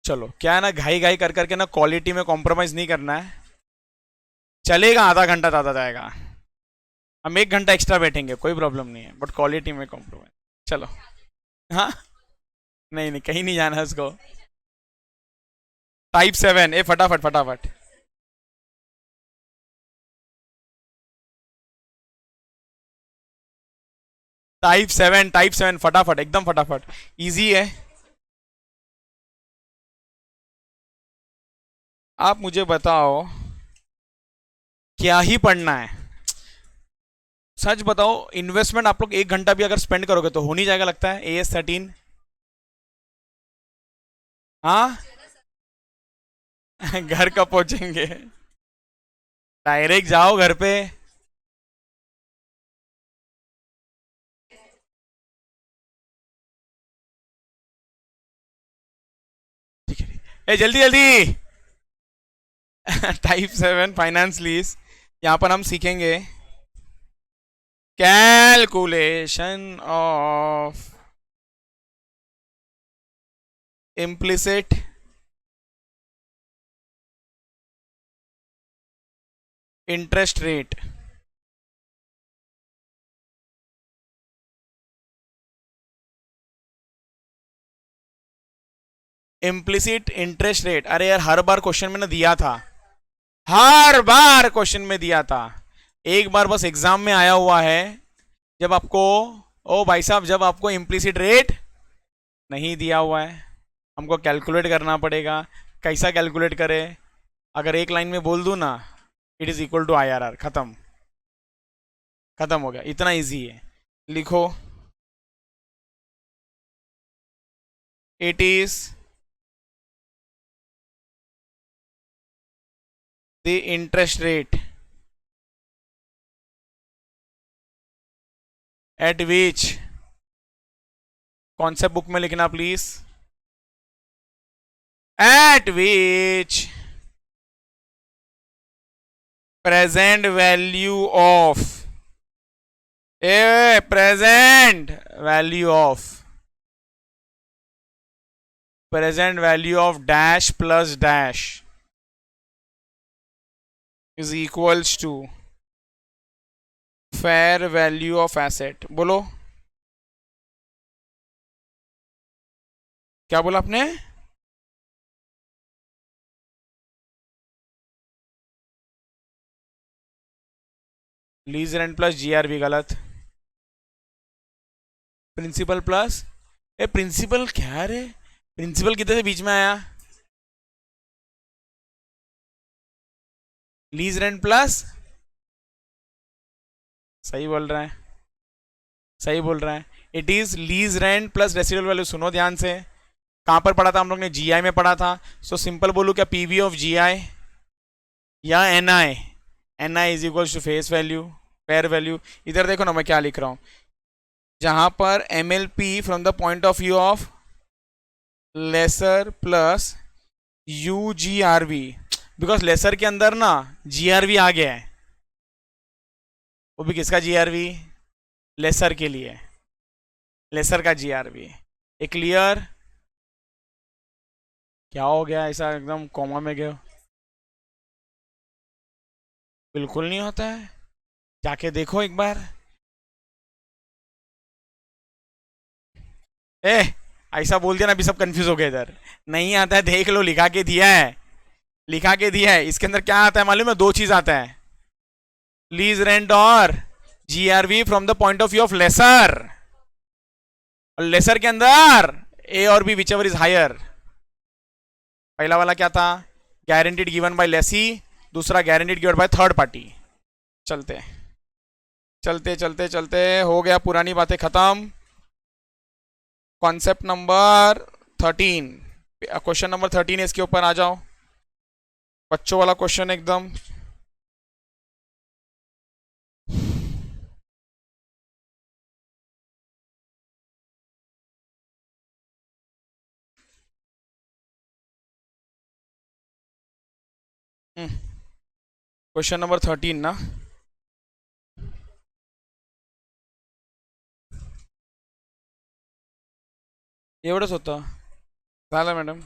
चलो क्या है ना, घाई घाई कर करके ना क्वालिटी में कॉम्प्रोमाइज नहीं करना है। चलेगा, आधा घंटा ज़्यादा जाएगा, हम 1 घंटा एक्स्ट्रा बैठेंगे, कोई प्रॉब्लम नहीं है, बट क्वालिटी में कॉम्प्रोमाइज। चलो। हाँ। नहीं नहीं, कहीं नहीं जाना है उसको। टाइप 7, ए फटाफट फटाफट। टाइप 7 फटाफट, एकदम फटाफट। इजी है। आप मुझे बताओ, क्या ही पढ़ना है। सच बताओ, इन्वेस्टमेंट आप लोग 1 घंटा भी अगर स्पेंड करोगे तो हो नहीं जाएगा लगता है, AS13। हाँ। घर कब पहुंचेंगे? डायरेक्ट जाओ घर पे। ठीक है। ए जल्दी जल्दी। Type 7 finance lease. यहाँ पर हम सीखेंगे calculation of implicit interest rate. Implicit interest rate, अरे यार हर बार क्वेश्चन में ना दिया था, हर बार क्वेश्चन में दिया था। एक बार बस एग्जाम में आया हुआ है, जब आपको, ओ भाई साहब, जब आपको इम्प्लिसिट रेट नहीं दिया हुआ है, हमको कैलकुलेट करना पड़ेगा। कैसा कैलकुलेट करे? अगर एक लाइन में बोल दूं ना, it is equal to IRR, खत्म। खत्म हो गया, इतना इजी है। लिखो, it is the interest rate at which, concept book में लिखना please, at which present value of, a present value of, present value of dash plus dash is equals to fair value of asset. बोलो, क्या बोला आपने? Lease rent plus GRV, गलत। Principal plus, a principal क्या रे, principal कितने से बीच में आया? लीज रेंट प्लस, सही बोल रहा है, सही बोल रहा है। It is lease rent plus residual value. सुनो ध्यान से, कहां पर पढ़ा था हम लोग ने? GI में पढ़ा था। सो सिंपल बोलू क्या, PV ऑफ GI या NI? NI is equal to face value, fair value. इधर देखो ना मैं क्या लिख रहा हूं, जहां पर MLP from the point of view of lessor plus UGRV, because lessor के अंदर ना GRV आ गया है, वो भी किसका GRV? लेसर के लिए, लेसर का GRV। ए क्लियर? क्या हो गया ऐसा एकदम कॉमा में गए? बिल्कुल नहीं होता है, जाके देखो एक बार। ए ऐसा बोल दिया ना, अभी सब कंफ्यूज हो गए इधर। नहीं आता है, देख लो, लिखा के दिया है, लिखा के दिया है। इसके अंदर क्या आता है मालूम है? दो चीज आता है, लीज रेंट और GRV from the point of view of lessor. और लेसर के अंदर A और B, whichever is higher. पहला वाला क्या था? गारंटीड गिवन बाय लेसी, दूसरा guaranteed given by third party. चलते चलते चलते चलते, हो गया पुरानी बातें खत्म। कॉन्सेप्ट नंबर 13, क्वेश्चन नंबर 13 है, इसके ऊपर आ जाओ। बच्चों वाला क्वेश्चन एकदम। क्वेश्चन नंबर 13 ना, एवढंच होतं, झालं मॅडम।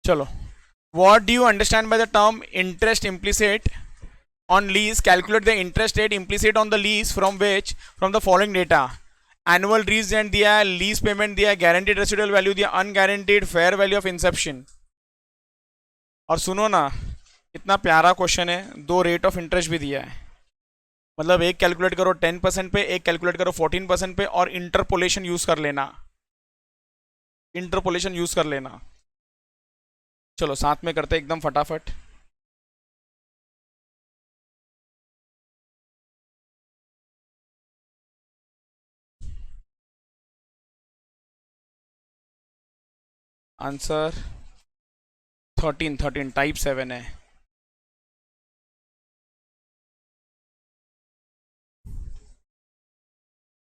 चलो, what do you understand by the term interest implicit on lease? Calculate the interest rate implicit on the lease from the following data: annual lease rent दिया है, lease payment दिया है, guaranteed residual value दिया, unguaranteed fair value of inception. और सुनो ना, इतना प्यारा क्वेश्चन है, दो रेट ऑफ इंटरेस्ट भी दिया है, मतलब एक कैलकुलेट करो 10% पे, एक कैलकुलेट करो 14% पे, और इंटरपोलेशन यूज कर लेना, इंटरपोलेशन यूज कर लेना. चलो साथ में करते एकदम फटाफट. आंसर 13 टाइप 7 है.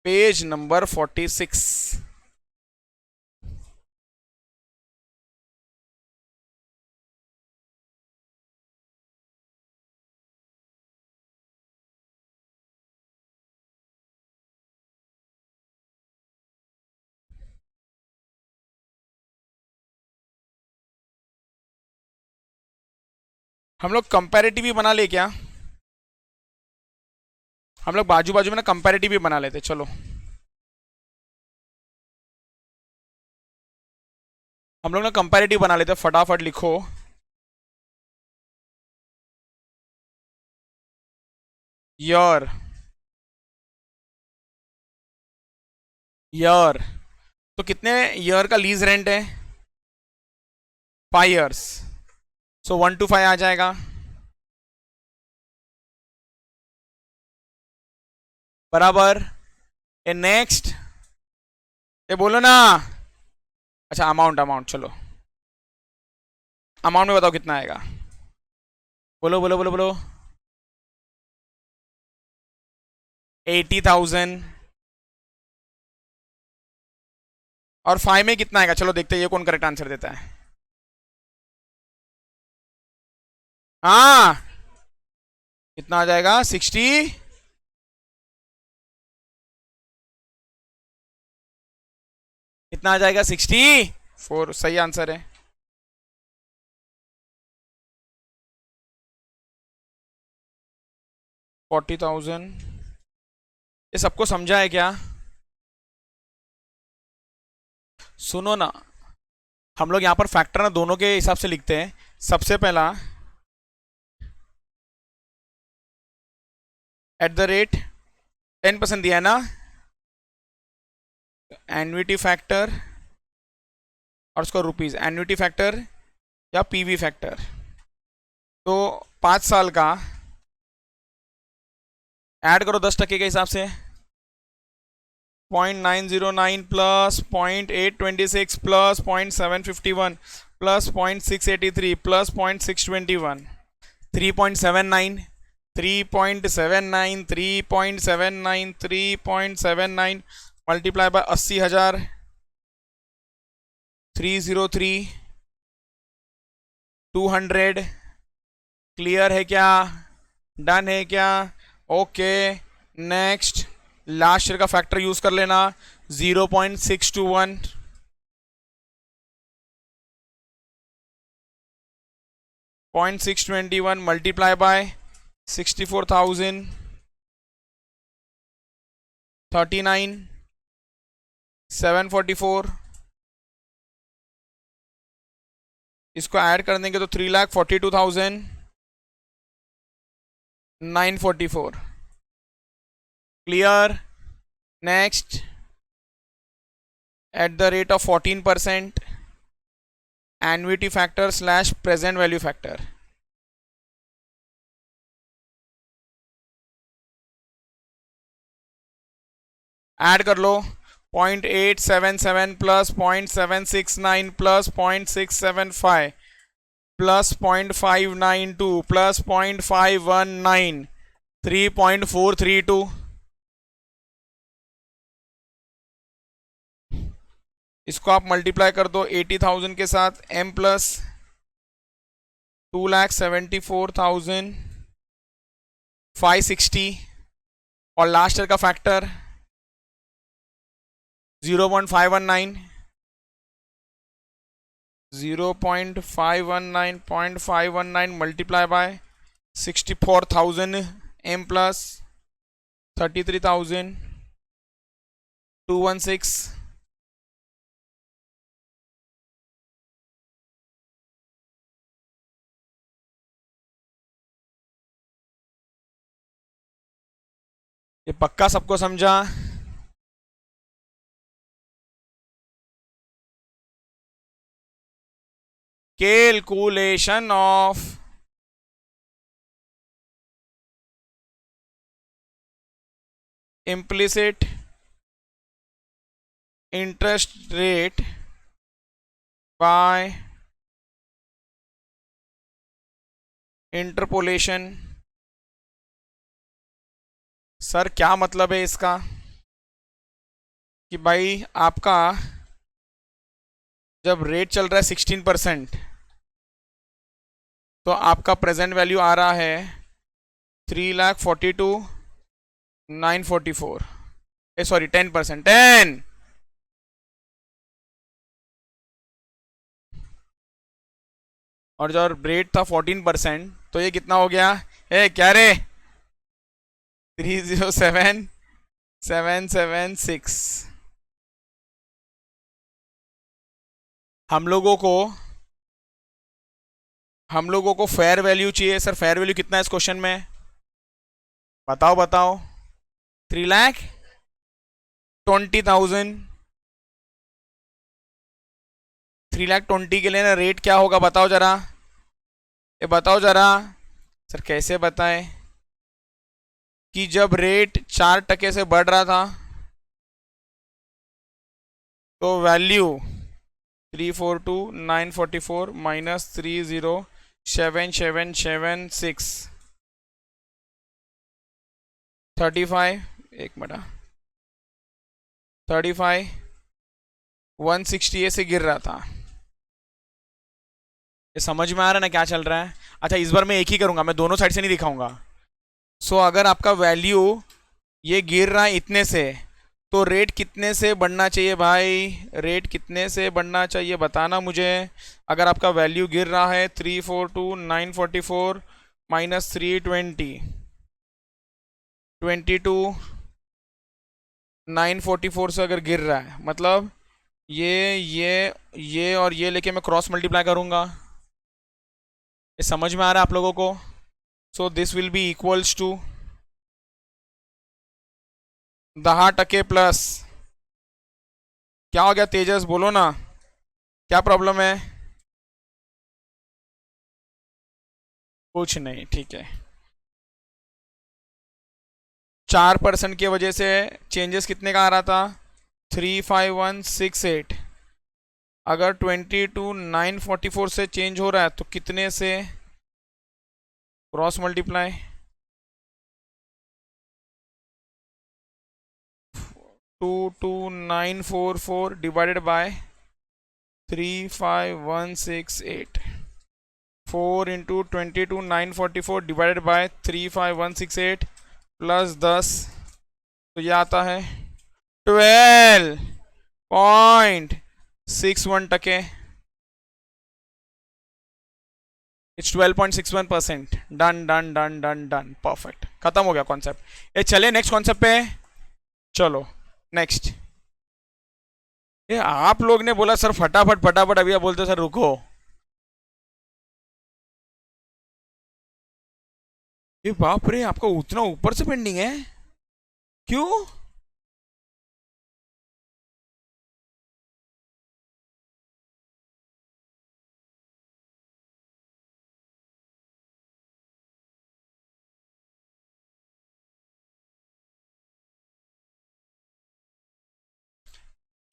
Page number 46. हम लोग कंपैरेटिव भी बना ले क्या? हम लोग बाजू बाजू में ना कंपैरेटिव भी बना लेते. चलो हम लोग ना कंपैरेटिव बना लेते, फटाफट लिखो. ईयर ईयर तो कितने ईयर का लीज रेंट है? 5 years. सो 1 to 5 आ जाएगा. बराबर. ए नेक्स्ट, ये बोलो ना. अच्छा अमाउंट, चलो अमाउंट में बताओ कितना आएगा. बोलो बोलो बोलो बोलो. 80,000. और 5 में कितना आएगा? चलो देखते हैं ये कौन करेक्ट आंसर देता है. हाँ, कितना आ जाएगा? 60. कितना आ जाएगा? 64. सही आंसर है. $40,000. ये सबको समझा है क्या? सुनो ना, हम लोग यहाँ पर फैक्टर ना दोनों के हिसाब से लिखते हैं. सबसे पहला एट द रेट 10% दिया है ना, एन्युटी फैक्टर और उसका रुपीज, एन्युटी फैक्टर या पीवी फैक्टर. तो 5 साल का ऐड करो 10% के हिसाब से. 0.909 plus 0.826 plus 0.751 plus 0.683 plus 0.621. 3.79 3.79 3.79 3.79 multiply by 80,000. 303 200. Clear है क्या? डन है क्या? ओके. नेक्स्ट, लास्ट ईयर का फैक्टर यूज कर लेना. 0.621 0.621 मल्टीप्लाई बाय 64,000 39 744. इसको ऐड कर देंगे तो 3,42,944. Clear. Next, at the rate of 14% annuity factor slash present value factor. Add कर लो. 0.877 प्लस 0.769 प्लस 0.675 प्लस 0.592 प्लस 0.519 3.432. इसको आप मल्टीप्लाई कर दो 80,000 के साथ. m प्लस 2,74,560 और लास्ट ईयर का factor 0.519. 0.519 multiply by 64,000 m plus 33,216. ये पक्का सबको समझा? Calculation of implicit interest rate by interpolation. Sir क्या मतलब है इसका कि भाई आपका जब रेट चल रहा है 16%, तो आपका प्रेजेंट वैल्यू आ रहा है 3,42,944, सॉरी 10%, 10। और जब रेट था 14%, तो ये कितना हो गया? क्या रे, 307,776। हम लोगों को फेयर वैल्यू चाहिए। सर फेयर वैल्यू कितना है इस क्वेश्चन में? बताओ बताओ। 3,20,000। 3,20,000 के लिए ना रेट क्या होगा बताओ जरा, ये बताओ जरा। सर कैसे बताएं कि जब रेट 4% से बढ़ रहा था तो वैल्यू 342,944 माइनस 30,777,6 35, एक मिनट, 35,160 से गिर रहा था। ये समझ में आ रहा है ना क्या चल रहा है? अच्छा इस बार मैं एक ही करूंगा, मैं दोनों साइड से नहीं दिखाऊंगा। सो अगर आपका वैल्यू ये गिर रहा है इतने से, तो रेट कितने से बढ़ना चाहिए भाई? रेट कितने से बढ़ना चाहिए बताना मुझे। अगर आपका वैल्यू गिर रहा है 342,944 माइनस 320, 22,944 से अगर गिर रहा है, मतलब ये और ये लेके मैं क्रॉस मल्टीप्लाई करूंगा। ये समझ में आ रहा है आप लोगों को? So this will be equals to 10% plus, क्या हो गया तेजस बोलो ना, क्या प्रॉब्लम है? कुछ नहीं, ठीक है। 4% की वजह से चेंजेस कितने का आ रहा था? 35168। अगर 22,944 से चेंज हो रहा है तो कितने से cross multiply? 22,944 divided by 35168, 4 into 22,944 divided by 35168 plus 10, तो ये आता है 12.61%। It's 12.61%। Done done done done done, perfect, खत्म हो गया कॉन्सेप्ट। ये चले नेक्स्ट कॉन्सेप्ट पे, चलो नेक्स्ट। ये आप लोग ने बोला सर फटाफट फटाफट, अभी आप बोलते सर रुको। ये बाप रे, आपका उतना ऊपर से पेंडिंग है क्यों?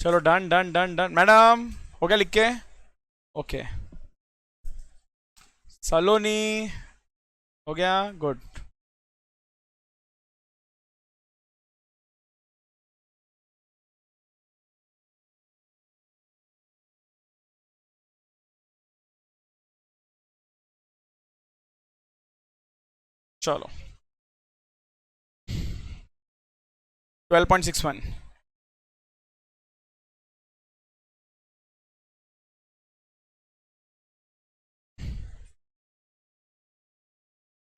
चलो done done done done, madam हो गया लिख के? ओके, सलोनी हो गया, गुड। चलो 12.61।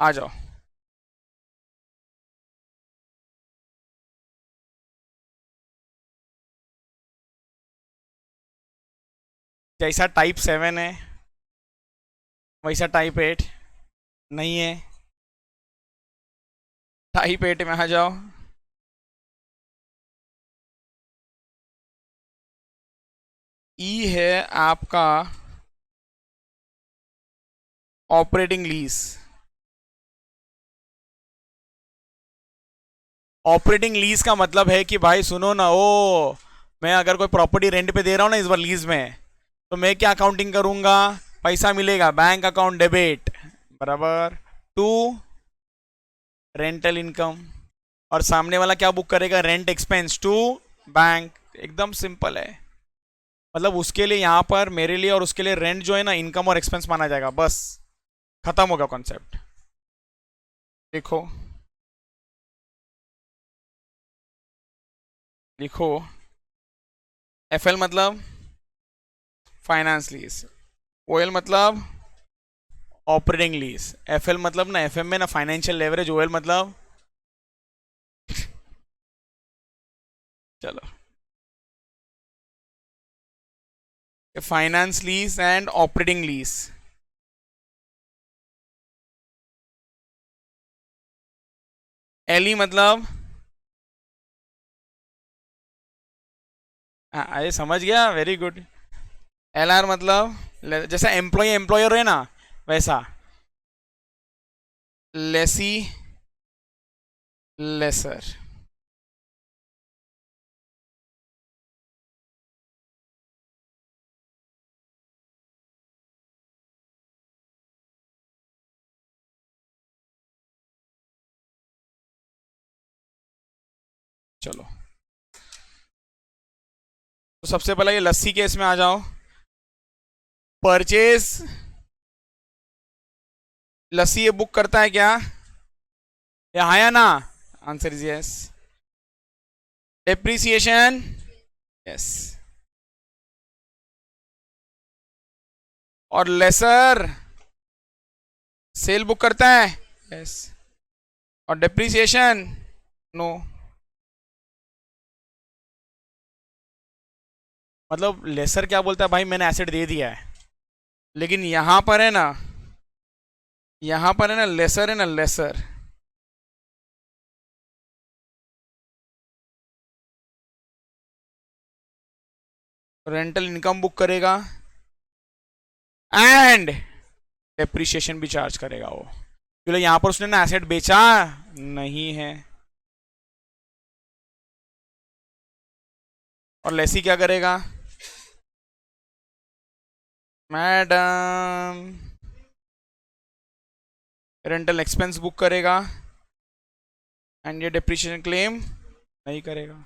आ जाओ। जैसा टाइप 7 है वैसा टाइप 8 नहीं है। टाइप 8 में आ जाओ। ई है आपका ऑपरेटिंग लीज। ऑपरेटिंग लीज का मतलब है कि भाई सुनो ना, ओ मैं अगर कोई प्रॉपर्टी रेंट पे दे रहा हूँ ना इस बार लीज में, तो मैं क्या अकाउंटिंग करूंगा, पैसा मिलेगा बैंक अकाउंट डेबिट बराबर टू रेंटल इनकम, और सामने वाला क्या बुक करेगा, रेंट एक्सपेंस टू बैंक। एकदम सिंपल है। मतलब उसके लिए यहां पर मेरे लिए और उसके लिए रेंट जो है ना इनकम और एक्सपेंस माना जाएगा, बस खत्म होगा कॉन्सेप्ट। देखो लिखो, एफ एल मतलब फाइनेंस लीज, ओ एल मतलब ऑपरेटिंग लीज, एफ एल मतलब ना एफ एम में ना फाइनेंशियल लेवरेज, ओ एल मतलब चलो finance lease and operating lease. L E मतलब अरे समझ गया, वेरी गुड। एल आर मतलब जैसा एम्प्लॉय एम्प्लॉयर है ना वैसा, लेसी लेसर। चलो तो सबसे पहले ये लस्सी केस में आ जाओ। परचेज, लस्सी ये बुक करता है क्या, ये हाँ या ना, answer is yes. Depreciation yes, और लेसर सेल बुक करता है यस, और डेप्रिसिएशन नो। मतलब लेसर क्या बोलता है, भाई मैंने एसेट दे दिया है, लेकिन यहां पर है ना, यहां पर है ना लेसर, है ना लेसर, रेंटल इनकम बुक करेगा एंड डेप्रिसिएशन भी चार्ज करेगा वो, क्योंकि यहां पर उसने ना एसेट बेचा नहीं है। और लेसी क्या करेगा, मैडम रेंटल एक्सपेंस बुक करेगा एंड ये डेप्रिसिएशन क्लेम नहीं करेगा।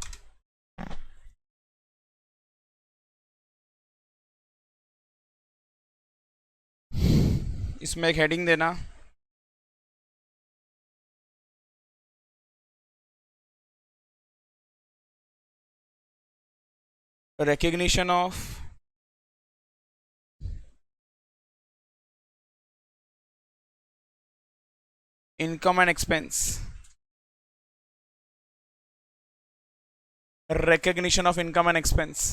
इसमें एक हेडिंग देना, recognition of income and expense, recognition of income and expense।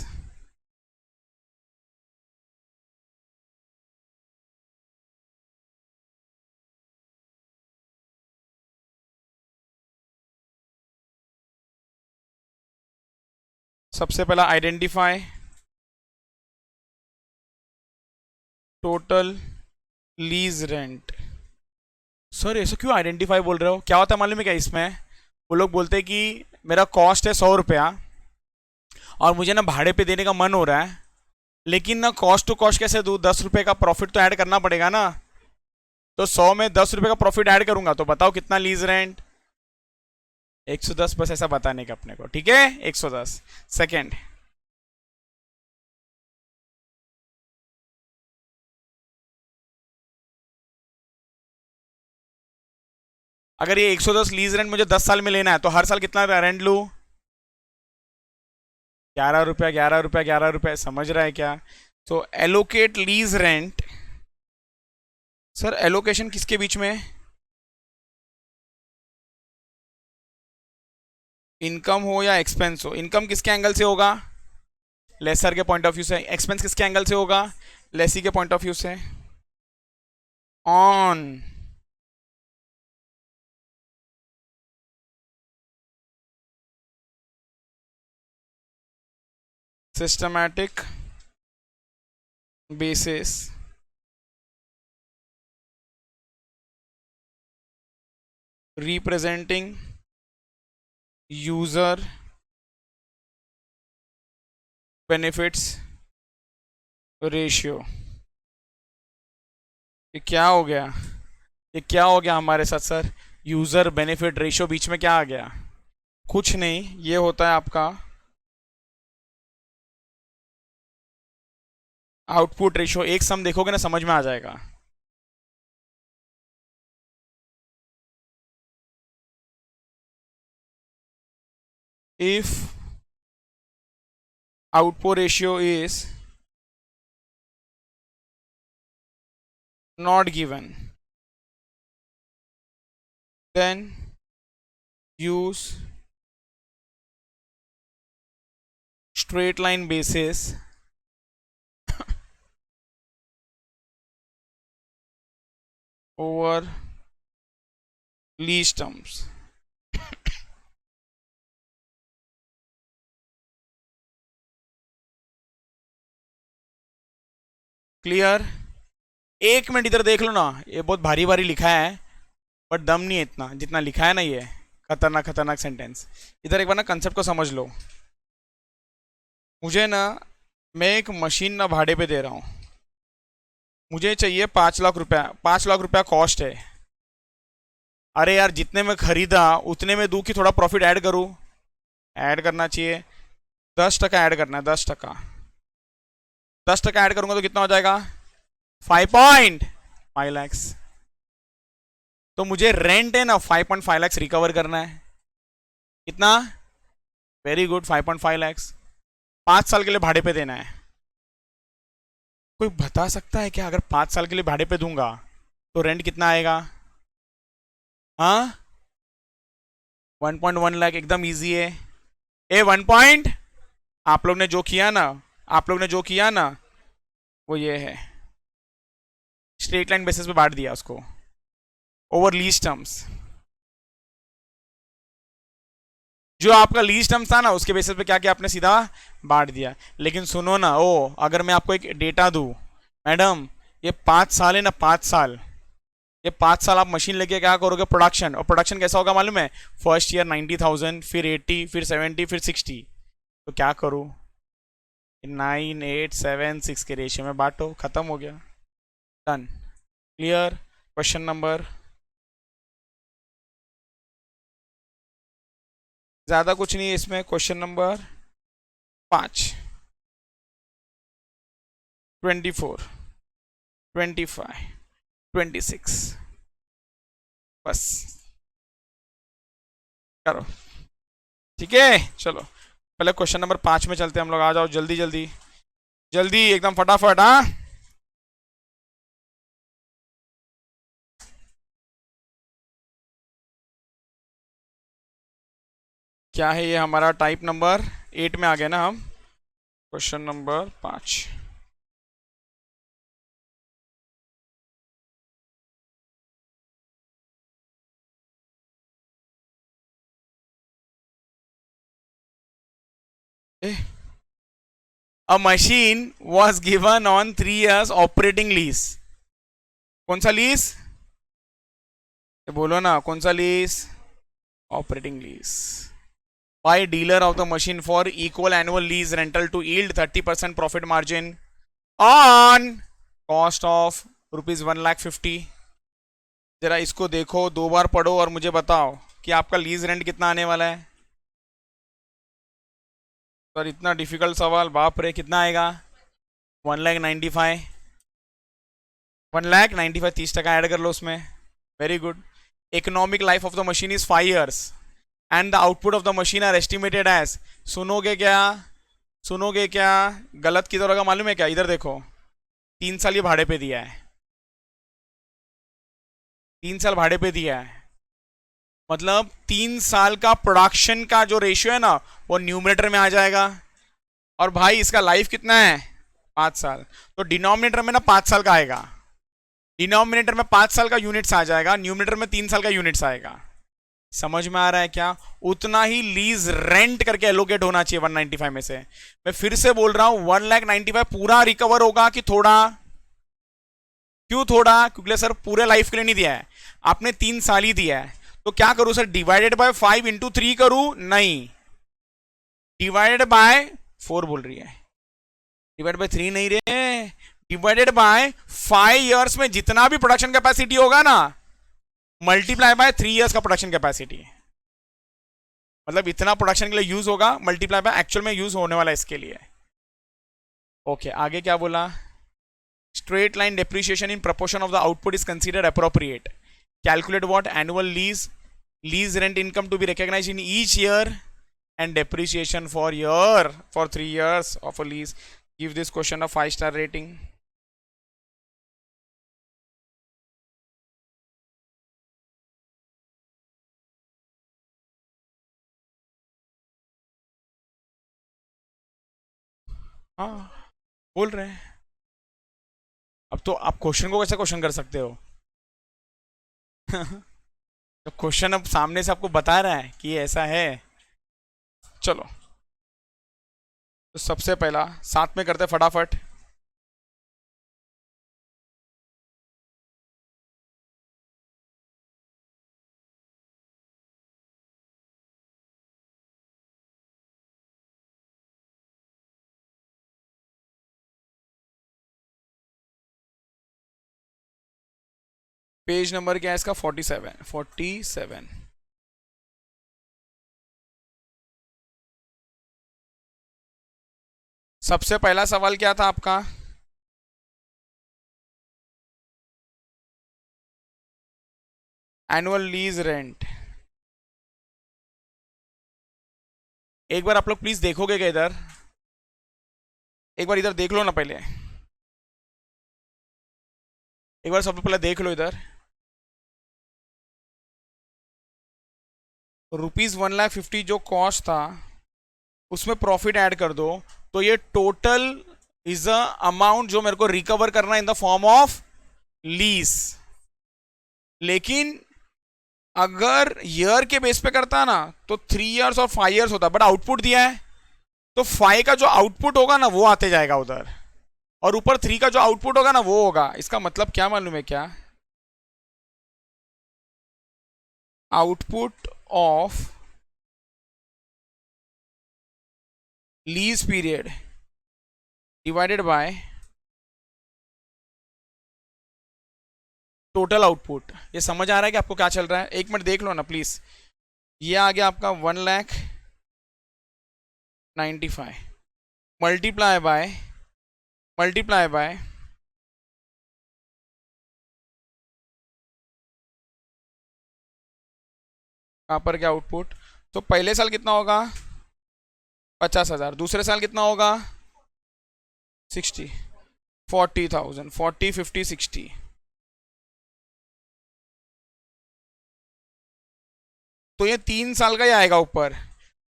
सबसे पहला identify total lease rent. Sir ऐसा क्यों आइडेंटिफाई बोल रहे हो, क्या होता है मालूम है क्या इसमें, वो लोग बोलते हैं कि मेरा कॉस्ट है 100 रुपया और मुझे ना भाड़े पे देने का मन हो रहा है, लेकिन ना कॉस्ट टू कॉस्ट कैसे दूँ, 10 रुपये का प्रॉफिट तो ऐड करना पड़ेगा ना, तो 100 में 10 रुपये का प्रॉफिट ऐड करूंगा तो बताओ कितना लीज रेंट, 110, बस ऐसा बताने का अपने को, ठीक है 110। सेकेंड, अगर ये 110 लीज रेंट मुझे 10 साल में लेना है तो हर साल कितना रेंट लूँ, 11 रुपया 11 रुपया 11 रुपया, समझ रहा है क्या। तो allocate lease rent, sir allocation किसके बीच में, इनकम हो या एक्सपेंस हो, इनकम किसके एंगल से होगा? लेसर के पॉइंट ऑफ व्यू से। एक्सपेंस किसके एंगल से होगा? लेसी के पॉइंट ऑफ व्यू से। On systematic basis representing user benefits ratio। ये क्या हो गया? ये क्या हो गया हमारे साथ सर? यूजर बेनिफिट रेशियो बीच में क्या आ गया? कुछ नहीं, ये होता है आपका आउटपुट रेशियो। एक सम देखोगे ना समझ में आ जाएगा। if output ratio is not given, then use straight line basis over least terms। Clear? एक मिनट इधर देख लो ना, ये बहुत भारी भारी लिखा है बट दम नहीं है इतना जितना लिखा है ना ये खतरनाक खतरनाक सेंटेंस। इधर एक बार ना कंसेप्ट को समझ लो। मुझे ना, मैं एक मशीन ना भाड़े पे दे रहा हूँ, मुझे चाहिए 5 लाख रुपया। 5 लाख रुपया कॉस्ट है। अरे यार जितने में खरीदा उतने में दूँ कि थोड़ा प्रॉफिट ऐड करूँ? ऐड करना चाहिए। 10% ऐड करना है, 10%। 10% ऐड करूंगा तो कितना हो जाएगा? 5.5 लैक्स। तो मुझे रेंट है ना 5.5 लैक्स रिकवर करना है। कितना? वेरी गुड, 5.5 लैक्स 5 साल के लिए भाड़े पे देना है। कोई बता सकता है क्या अगर 5 साल के लिए भाड़े पे दूंगा तो रेंट कितना आएगा? हाँ, 1.1 लाख। एकदम इजी है। ए 1 पॉइंट, आप लोग ने जो किया ना, आप लोग ने जो किया ना वो ये है, स्ट्रेट लाइन बेसिस पे बांट दिया उसको ओवर लीज टर्म्स। जो आपका लीज टर्म्स था ना उसके बेसिस पे क्या किया आपने? सीधा बांट दिया। लेकिन सुनो ना, ओ अगर मैं आपको एक डेटा दूं, मैडम ये 5 साल है ना, 5 साल, ये 5 साल आप मशीन लेके क्या करोगे? प्रोडक्शन। और प्रोडक्शन कैसा होगा मालूम है? फर्स्ट ईयर 90,000, फिर 80, फिर 70, फिर 60। तो क्या करूँ? 9, 8, 7, 6 के रेशियो में बांटो, खत्म हो गया, डन। क्लियर? क्वेश्चन नंबर, ज्यादा कुछ नहीं है इसमें। क्वेश्चन नंबर 5, 24, 25, 26, बस करो। ठीक है, चलो पहले क्वेश्चन नंबर 5 में चलते हैं हम लोग। आ जाओ जल्दी जल्दी जल्दी, एकदम फटाफट। हाँ, क्या है ये? हमारा टाइप नंबर 8 में आ गया ना हम। Question number 5। A machine was given on 3 years operating lease। कौन सा लीज? बोलो ना, कौन सा lease? Operating lease. By dealer of the machine for equal annual lease rental to yield 30% profit margin on cost of ₹1,50,000। जरा इसको देखो, 2 बार पढ़ो और मुझे बताओ कि आपका लीज रेंट कितना आने वाला है। सर इतना डिफिकल्ट सवाल, बाप रे, कितना आएगा? 1,95,000। 1,95,000, 30% ऐड कर लो उसमें। Very good. Economic life of the machine is 5 years and the output of the machine are estimated as. सुनोगे क्या? सुनोगे क्या? गलत किधर होगा मालूम है क्या? इधर देखो, 3 साल ये भाड़े पे दिया है, 3 साल भाड़े पे दिया है। मतलब 3 साल का प्रोडक्शन का जो रेशियो है ना वो न्यूमरेटर में आ जाएगा। और भाई इसका लाइफ कितना है? 5 साल। तो डिनोमिनेटर में ना 5 साल का आएगा, डिनोमिनेटर में 5 साल का यूनिट्स आ जाएगा, न्यूमरेटर में 3 साल का यूनिट्स आएगा। समझ में आ रहा है क्या? उतना ही लीज रेंट करके एलोकेट होना चाहिए 195 में से। मैं फिर से बोल रहा हूं 1,95,000 पूरा रिकवर होगा कि थोड़ा? क्यों थोड़ा? क्योंकि सर पूरे लाइफ के लिए नहीं दिया है, आपने 3 साल ही दिया है। तो क्या करूं सर, डिवाइडेड बाय 5 इंटू 3 करूं? नहीं, डिवाइडेड बाय 4 बोल रही है, डिवाइड बाय 3 नहीं रे, डिवाइडेड बाय 5 इयर्स में जितना भी प्रोडक्शन कैपेसिटी होगा ना, मल्टीप्लाई बाय 3 इयर्स का प्रोडक्शन कैपेसिटी। मतलब इतना प्रोडक्शन के लिए यूज होगा, मल्टीप्लाई बाय एक्चुअल में यूज होने वाला इसके लिए। ओके, आगे क्या बोला? Straight line depreciation in proportion of the output is considered appropriate. Calculate what? Annual lease rent income to be recognized in each year and depreciation for 3 years of a lease. Give this question a 5-star rating. हाँ, बोल रहे हैं। अब तो आप question को कैसे question कर सकते हो? तो क्वेश्चन अब सामने से आपको बता रहा है कि ये ऐसा है। चलो, तो सबसे पहला साथ में करते फटाफट। पेज नंबर क्या है इसका? 47। सबसे पहला सवाल क्या था आपका? Annual lease rent. एक बार आप लोग प्लीज देखोगे क्या इधर? एक बार इधर देख लो ना पहले, एक बार सबसे पहले देख लो इधर। ₹1,50,000 जो कॉस्ट था उसमें प्रॉफिट ऐड कर दो, तो ये टोटल इज अ अमाउंट जो मेरे को रिकवर करना in the form of lease. लेकिन अगर ईयर के बेस पे करता ना तो 3 इयर्स और 5 इयर्स होता, बट आउटपुट दिया है तो 5 का जो आउटपुट होगा ना वो आते जाएगा उधर, और ऊपर 3 का जो आउटपुट होगा ना वो होगा। इसका मतलब क्या मालूम है क्या? Output of lease period divided by total output. ये समझ आ रहा है कि आपको क्या चल रहा है? एक मिनट देख लो ना प्लीज। ये आ गया आपका 1,95,000 मल्टीप्लाई बाय कहाँ पर क्या आउटपुट? तो पहले साल कितना होगा? 50,000। दूसरे साल कितना होगा? 60। 40,000। 40, 50, 60। तो ये 3 साल का ही आएगा ऊपर,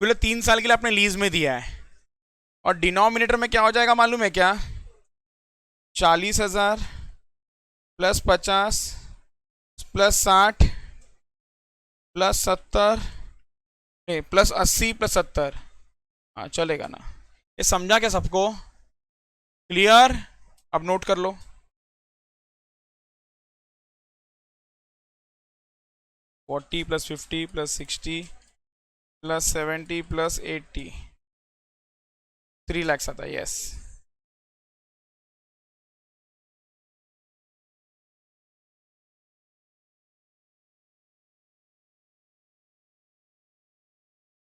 बोले 3 साल के लिए आपने लीज में दिया है। और डिनोमिनेटर में क्या हो जाएगा मालूम है क्या? 40,000 प्लस 50 प्लस 60 प्लस 70 नहीं प्लस 80 प्लस 70। हाँ चलेगा ना? ये समझा क्या सबको? क्लियर? अब नोट कर लो। 40 plus 50 plus 60 plus 70 plus 80, 3 lakh आता है। यस,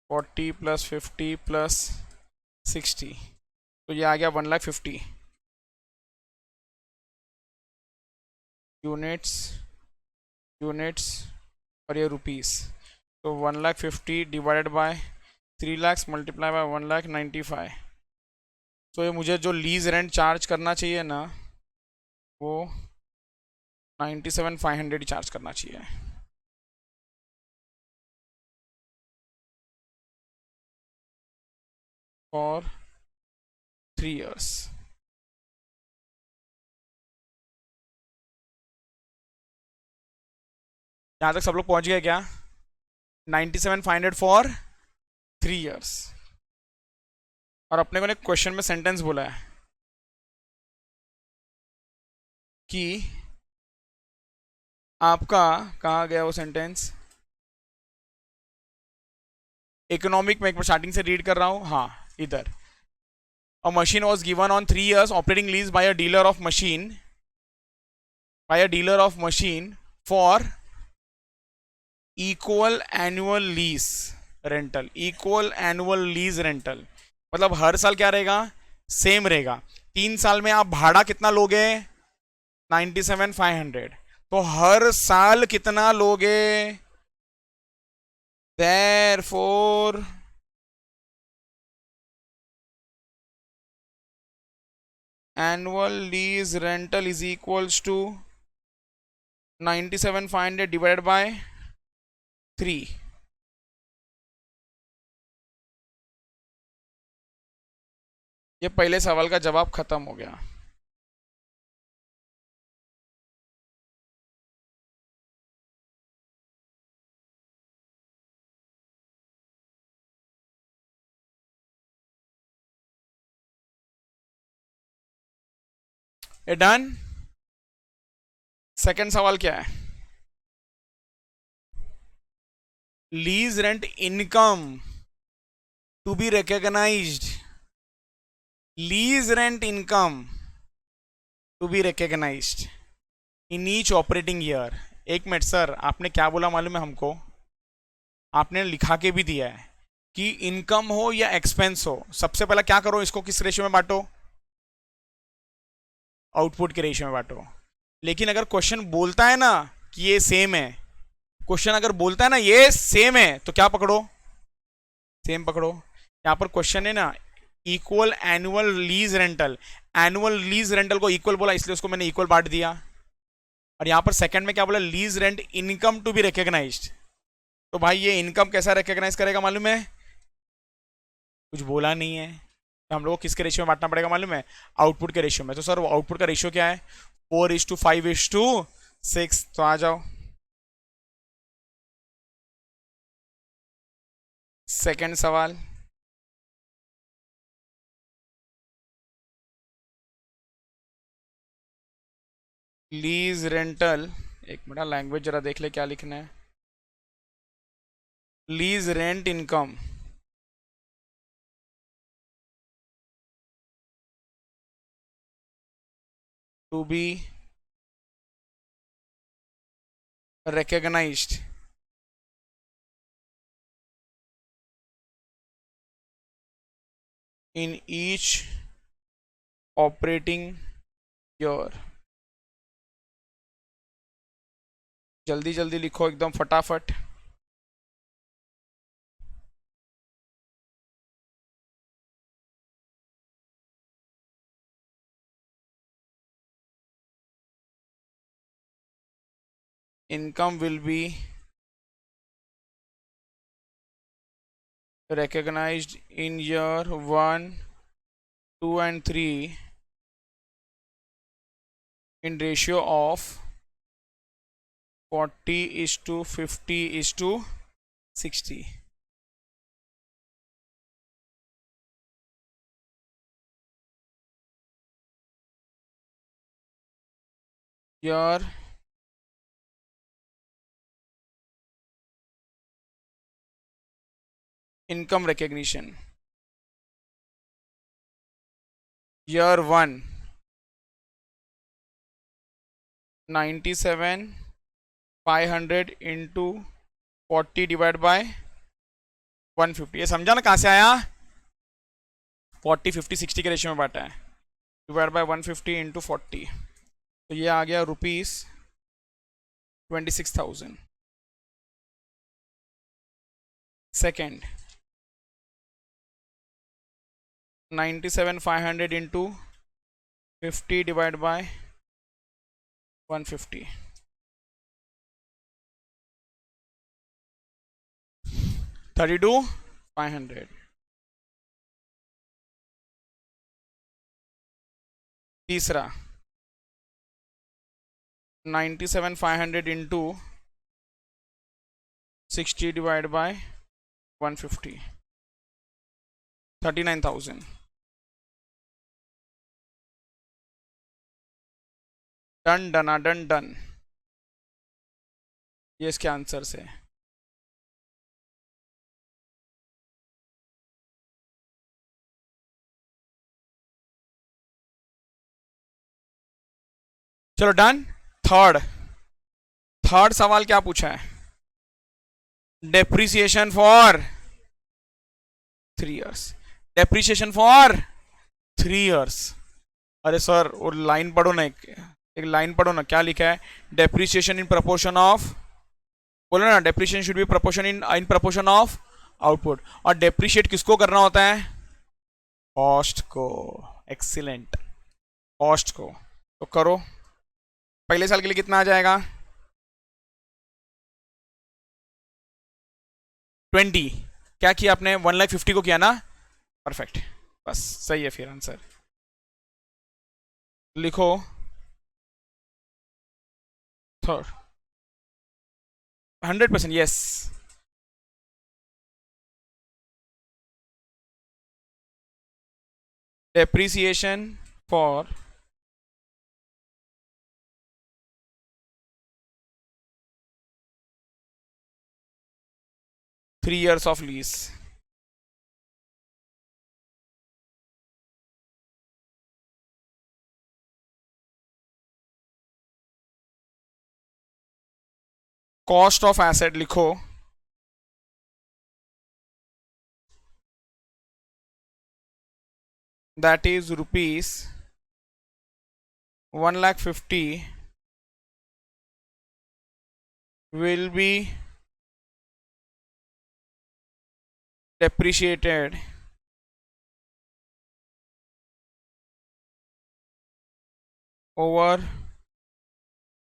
$40 प्लस 50 प्लस 60, तो ये आ गया 1,50,000 यूनिट्स और ये रुपीस। तो 1,50,000 divided by 3 lakh multiply by 1,95,000। तो ये मुझे जो लीज रेंट चार्ज करना चाहिए ना वो 97,500 चार्ज करना चाहिए। For 3 years। यहां तक सब लोग पहुंच गए क्या? 97,500 फॉर 3 years। और अपने को ने क्वेश्चन में सेंटेंस बोला है कि आपका, कहा गया वो सेंटेंस, इकोनॉमिक में स्टार्टिंग से रीड कर रहा हूं, हाँ इधर। A machine was given on 3 years operating lease by a dealer of machine, for equal annual lease rental. Equal annual lease rental मतलब हर साल क्या रहेगा? सेम रहेगा। 3 साल में आप भाड़ा कितना लोगे? 97,500। तो हर साल कितना लोगे? Therefore annual lease rental is equals to 97,500 divided by 3। ये पहले सवाल का जवाब खत्म हो गया। ये डन। सेकंड सवाल क्या है? Lease rent income to be recognised, lease rent income to be recognised in each operating year. एक मिनट सर, आपने क्या बोला मालूम है हमको? आपने लिखा के भी दिया है कि इनकम हो या एक्सपेंस हो, सबसे पहला क्या करो, इसको किस रेशियो में बांटो? आउटपुट के रेशियो में बांटो। लेकिन अगर क्वेश्चन बोलता है ना कि ये सेम है, क्वेश्चन अगर बोलता है ना ये सेम है, तो क्या पकड़ो? सेम पकड़ो। यहां पर क्वेश्चन है ना equal annual lease rental, annual lease rental को इक्वल बोला इसलिए उसको मैंने इक्वल बांट दिया। और यहां पर सेकंड में क्या बोला? Lease rent income to be recognised. तो भाई ये इनकम कैसा रिकॉग्नाइज करेगा मालूम है? कुछ बोला नहीं है। तो हम लोग को किसके रेशियो में बांटना पड़ेगा मालूम है? आउटपुट के रेशियो में। तो सर वो आउटपुट का रेशियो क्या है? 4:5:6। तो आ जाओ सेकंड सवाल। लीज रेंटल, एक मिनट लैंग्वेज जरा देख ले क्या लिखना है। Lease rent income to be recognized in each operating year। जल्दी जल्दी लिखो एकदम फटाफट। Income will be recognized in year 1, 2 and 3 in ratio of 40:50:60। year income recognition, year 1 97,500 into 40 divide by 150। ये समझा ना कहां से आया? 40:50:60 के रेशियो में बांटा है, डिवाइड बाय 150 इंटू 40। तो ये आ गया ₹26,000। Second 97,500 into 50 divide by 150, 32,500। तीसरा 97,500 into 60 divide by 150, 39,000। Done done done done, ये इसके आंसर से। चलो डन। थर्ड थर्ड सवाल क्या पूछा है? Depreciation for 3 years, depreciation for 3 years। अरे सर और लाइन पढ़ो ना, एक लाइन पढ़ो ना, क्या लिखा है? डेप्रिसिएशन इन प्रपोर्शन ऑफ, बोलो ना, depreciation should be proportion in proportion of output. और डेप्रिशिएट किसको करना होता है? कॉस्ट को। एक्सीलेंट, कॉस्ट को। तो करो, पहले साल के लिए कितना आ जाएगा? 20। क्या किया आपने? 1,50,000 को किया ना? परफेक्ट, बस सही है फिर आंसर। लिखो third, 100% yes. Depreciation for 3 years of lease। Cost of asset लिखो, that is rupees 1,50,000 will be depreciated over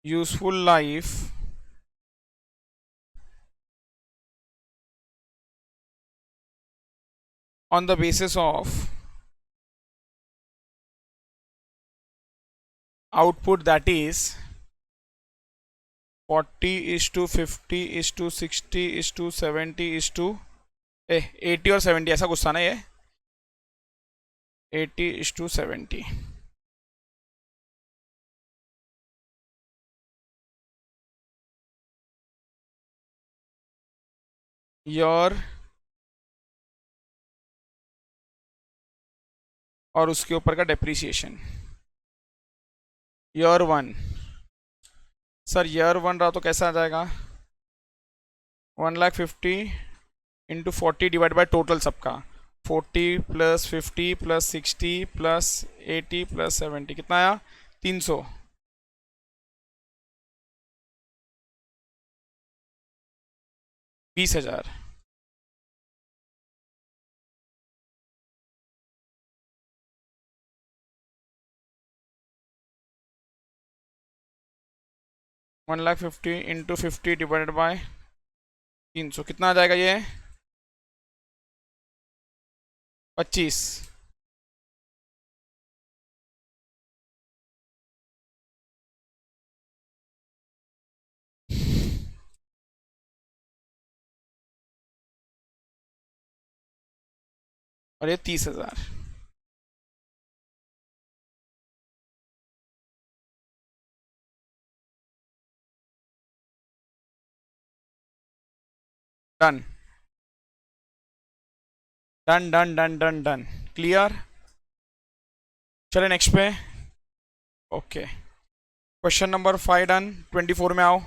useful life on the basis of output, that is 40:50:60:70 80 और 70, ऐसा कुछ था ना ये? 80:70। योर, और उसके ऊपर का डेप्रीसिएशन ईयर 1। सर ईयर 1 रहा तो कैसा आ जाएगा? 1,50,000 इंटू 40 डिवाइड बाय टोटल सबका, 40 + 50 + 60 + 80 + 70, कितना आया? 300। 20,000। 1,50,000 इंटू 50 डिवाइडेड बाय 300, कितना आ जाएगा ये? 25। और ये 30,000। Done done done done done done, clear. चले नेक्स्ट पे। Okay, question number 5 done. 24 में आओ।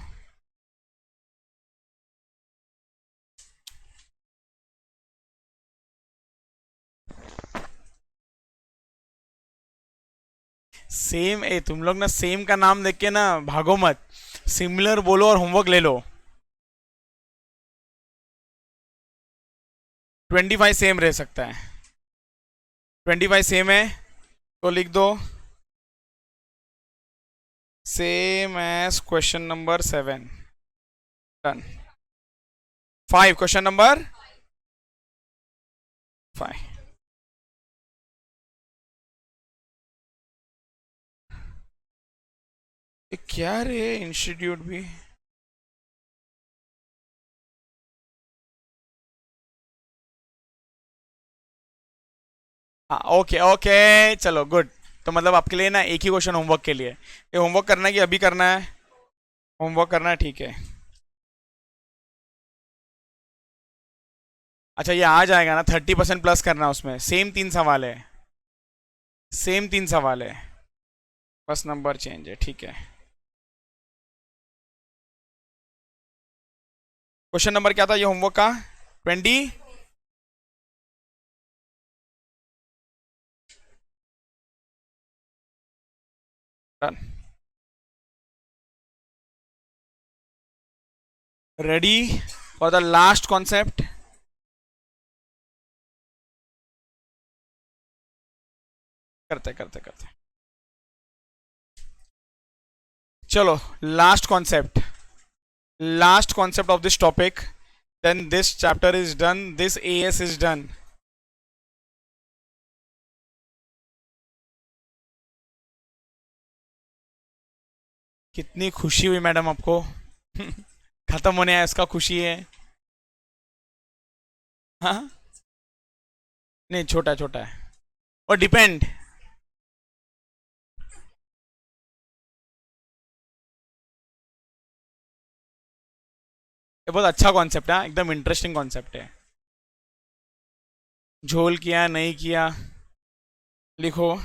सेम, तुम लोग ना सेम का नाम देख के ना भागो मत, सिमिलर बोलो और होमवर्क ले लो। 25 सेम रह सकता है। 25 सेम है तो लिख दो same as question number 7। Done. 5, question number 5। ये क्या रे इंस्टीट्यूट भी। हाँ ओके ओके चलो गुड। तो मतलब आपके लिए ना एक ही क्वेश्चन होमवर्क के लिए, ये होमवर्क करना है कि अभी करना है? होमवर्क करना है, ठीक है। अच्छा ये आ जाएगा ना, 30% प्लस करना है उसमें, सेम 3 सवाल है, सेम 3 सवाल है, बस नंबर चेंज है, ठीक है। क्वेश्चन नंबर क्या था ये होमवर्क का? 20। Ready for the last concept? करते करते करते, चलो last concept, last concept of this topic, then this chapter is done, this AS is done. कितनी खुशी हुई मैडम आपको? खत्म होने आया इसका खुशी है? हाँ नहीं, छोटा छोटा है और डिपेंड। ये बहुत अच्छा कॉन्सेप्ट है, एकदम इंटरेस्टिंग कॉन्सेप्ट है। झोल किया नहीं किया, लिखो।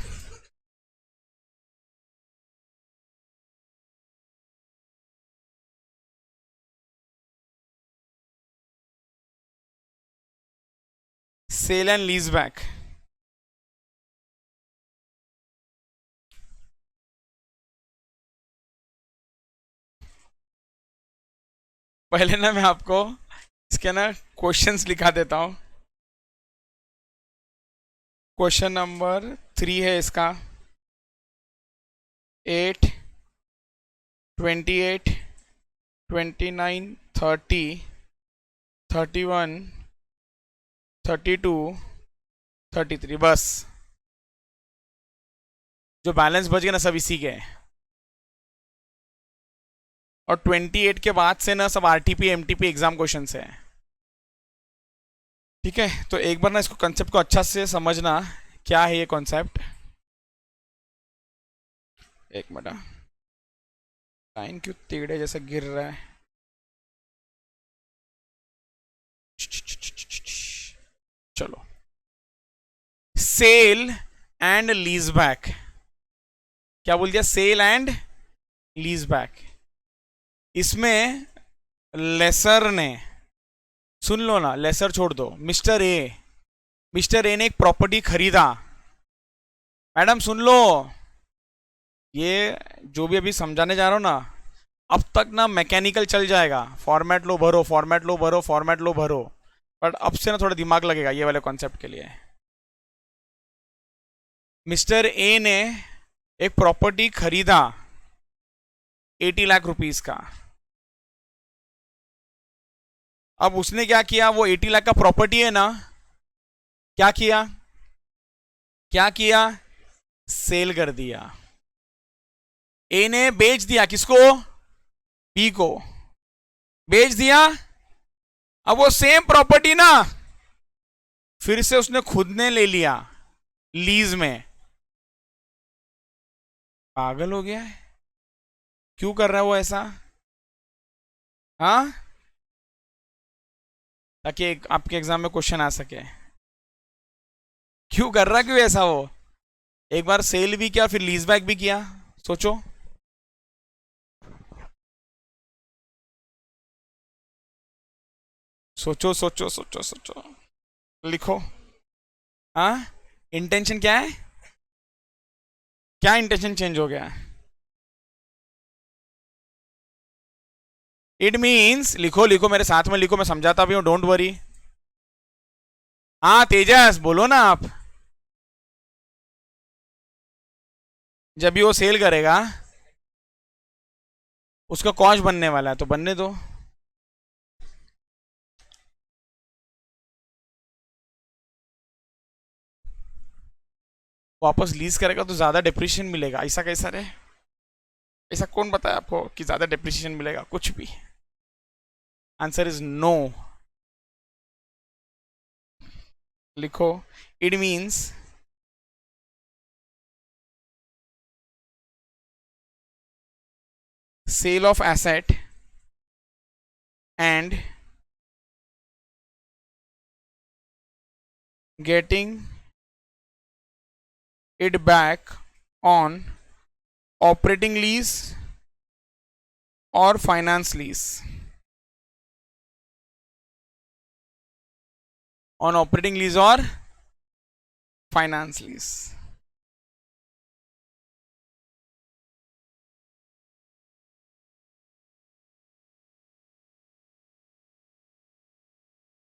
Sale and lease back. पहले ना मैं आपको इसके ना क्वेश्चंस लिखा देता हूँ। क्वेश्चन नंबर 3 है इसका, 8, 28, 29, 30, 31, 32, 33, बस। जो बैलेंस बच गए ना सब इसी के हैं। और 28 के बाद से ना सब आरटीपी एमटीपी एग्जाम क्वेश्चन है। ठीक है, तो एक बार ना इसको कंसेप्ट को अच्छा से समझना, क्या है ये कॉन्सेप्ट। एक मिनट, लाइन क्यों टेढ़े जैसे गिर रहा है? चलो, सेल एंड लीज बैक। क्या बोल दिया? Sale and lease back. इसमें लेसर ने, सुन लो ना, लेसर छोड़ दो, मिस्टर ए ने एक प्रॉपर्टी खरीदा। मैडम सुन लो, ये जो भी अभी समझाने जा रहा हूं ना, अब तक ना मैकेनिकल चल जाएगा, फॉर्मेट लो भरो, फॉर्मेट लो भरो, फॉर्मेट लो भरो, बट अब से ना थोड़ा दिमाग लगेगा ये वाले कॉन्सेप्ट के लिए। मिस्टर ए ने एक प्रॉपर्टी खरीदा 80 लाख रुपीस का। अब उसने क्या किया, वो 80 लाख का प्रॉपर्टी है ना, क्या किया, क्या किया, सेल कर दिया। ए ने बेच दिया, किसको? बी को बेच दिया। अब वो सेम प्रॉपर्टी ना फिर से उसने खुद ने ले लिया लीज में। पागल हो गया है? क्यों कर रहा है वो ऐसा? हाँ, ताकि आपके एग्जाम में क्वेश्चन आ सके। क्यों कर रहा, क्यों ऐसा वो? एक बार सेल भी किया, फिर लीज बैक भी किया, सोचो। सोचो सोचो सोचो सोचो, लिखो। हाँ, इंटेंशन क्या है? क्या इंटेंशन चेंज हो गया? इट मीन्स, लिखो लिखो मेरे साथ में लिखो, मैं समझाता भी हूं, डोंट वरी। हाँ तेजस बोलो ना आप। जब भी वो सेल करेगा उसका कॉस्ट बनने वाला है, तो बनने दो। वापस लीज करेगा तो ज्यादा डिप्रिशिएशन मिलेगा, ऐसा कैसा रे? ऐसा कौन बताया आपको कि ज्यादा डेप्रिसिएशन मिलेगा? कुछ भी। Answer is no. लिखो, it means sale of asset and getting it back on operating lease or finance lease. On operating lease or finance lease.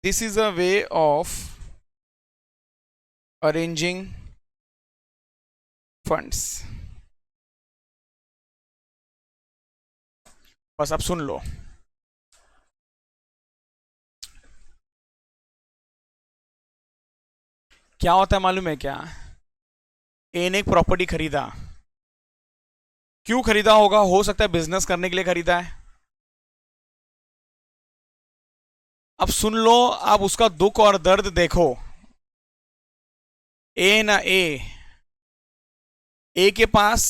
This is a way of arranging funds. बस अब सुन लो। क्या होता है मालूम है क्या? ए ने एक प्रॉपर्टी खरीदा। क्यों खरीदा होगा? हो सकता है बिजनेस करने के लिए खरीदा है। अब सुन लो, आप उसका दुख और दर्द देखो। ए के पास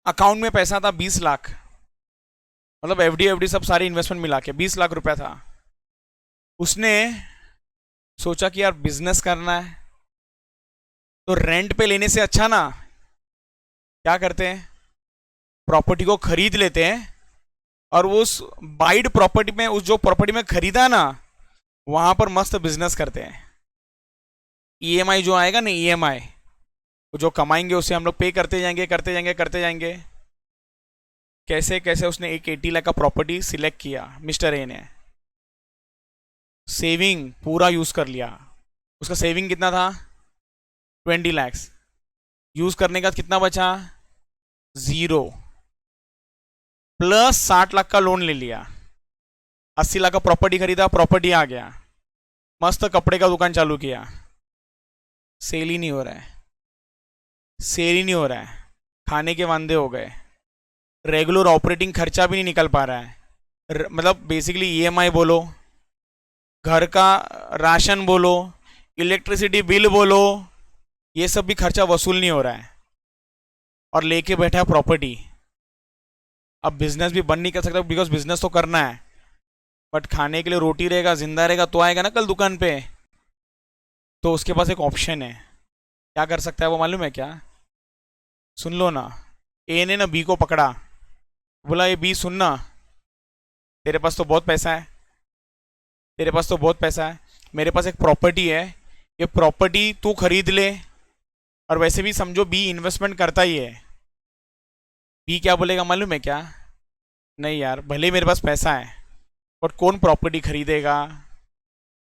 अकाउंट में पैसा था 20 लाख, मतलब एफडी सब सारी इन्वेस्टमेंट मिला के 20 लाख रुपया था। उसने सोचा कि यार बिजनेस करना है तो रेंट पे लेने से अच्छा ना क्या करते हैं, प्रॉपर्टी को खरीद लेते हैं और उस बाइड प्रॉपर्टी में, उस जो प्रॉपर्टी में खरीदा ना, वहां पर मस्त बिजनेस करते हैं। ईएमआई जो आएगा ना, ईएमआई जो कमाएंगे उसे हम लोग पे करते जाएंगे करते जाएंगे करते जाएंगे। कैसे कैसे उसने एक 80 लाख का प्रॉपर्टी सिलेक्ट किया मिस्टर ए ने। सेविंग पूरा यूज कर लिया। उसका सेविंग कितना था? 20 लाख। यूज करने का कितना बचा? 0। प्लस 60 लाख का लोन ले लिया। 80 लाख का प्रॉपर्टी खरीदा, प्रॉपर्टी आ गया, मस्त कपड़े का दुकान चालू किया। सेल ही नहीं हो रहा है, सेल ही नहीं हो रहा है। खाने के वांदे हो गए, रेगुलर ऑपरेटिंग खर्चा भी नहीं निकल पा रहा है। मतलब बेसिकली ईएमआई बोलो, घर का राशन बोलो, इलेक्ट्रिसिटी बिल बोलो, ये सब भी खर्चा वसूल नहीं हो रहा है और लेके बैठा है प्रॉपर्टी। अब बिजनेस भी बंद नहीं कर सकता बिकॉज बिजनेस तो करना है, बट खाने के लिए रोटी रहेगा, जिंदा रहेगा तो आएगा ना कल दुकान पे। तो उसके पास एक ऑप्शन है। क्या कर सकता है वो मालूम है क्या? सुन लो ना। ए ने ना बी को पकड़ा, बोला ये बी सुनना, तेरे पास तो बहुत पैसा है, तेरे पास तो बहुत पैसा है, मेरे पास एक प्रॉपर्टी है, ये प्रॉपर्टी तू खरीद ले। और वैसे भी समझो बी इन्वेस्टमेंट करता ही है। बी क्या बोलेगा मालूम है क्या? नहीं यार, भले ही मेरे पास पैसा है बट कौन प्रॉपर्टी खरीदेगा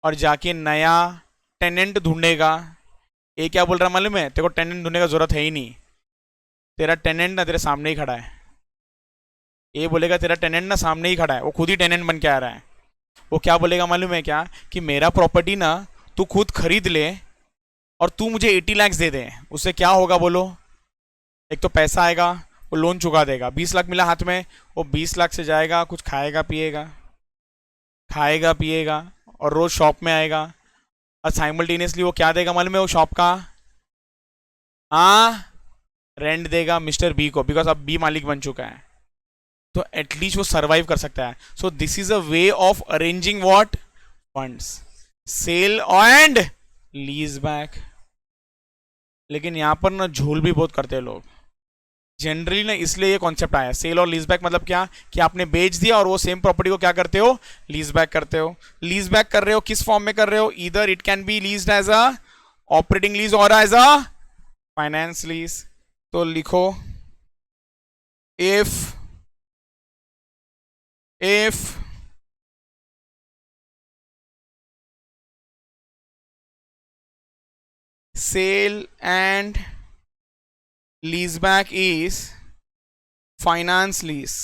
और जाके नया टेनेंट ढूंढेगा। ये क्या बोल रहा है मालूम है? तेरे को टेनेंट ढूंढने का जरूरत है ही नहीं, तेरा टेनेंट ना तेरे सामने ही खड़ा है। ये बोलेगा तेरा टेनेंट ना सामने ही खड़ा है, वो खुद ही टेनेंट बन के आ रहा है। वो क्या बोलेगा मालूम है क्या? कि मेरा प्रॉपर्टी ना तू खुद खरीद ले और तू मुझे 80 लाख दे दे। उससे क्या होगा बोलो? एक तो पैसा आएगा, वो लोन चुका देगा, 20 लाख मिला हाथ में, वो 20 लाख से जाएगा, कुछ खाएगा पिएगा, खाएगा पिएगा और रोज शॉप में आएगा। और साइमल्टेनियसली वो क्या देगा मालूम है? वो शॉप का हाँ रेंट देगा मिस्टर बी को, बिकॉज अब बी मालिक बन चुका है। तो एटलीस्ट वो सरवाइव कर सकता है। So this is a way of arranging what? Funds, sale and lease back. लेकिन यहां पर ना झोल भी बहुत करते हैं लोग जनरली ना, इसलिए ये कॉन्सेप्ट आया सेल और लीज बैक। मतलब क्या कि आपने बेच दिया और वो सेम प्रॉपर्टी को क्या करते हो? लीज बैक करते हो। लीज बैक कर रहे हो, किस फॉर्म में कर रहे हो? इधर it can be leased as a operating lease or as a finance lease. तो लिखो, if if sale and leaseback is finance lease,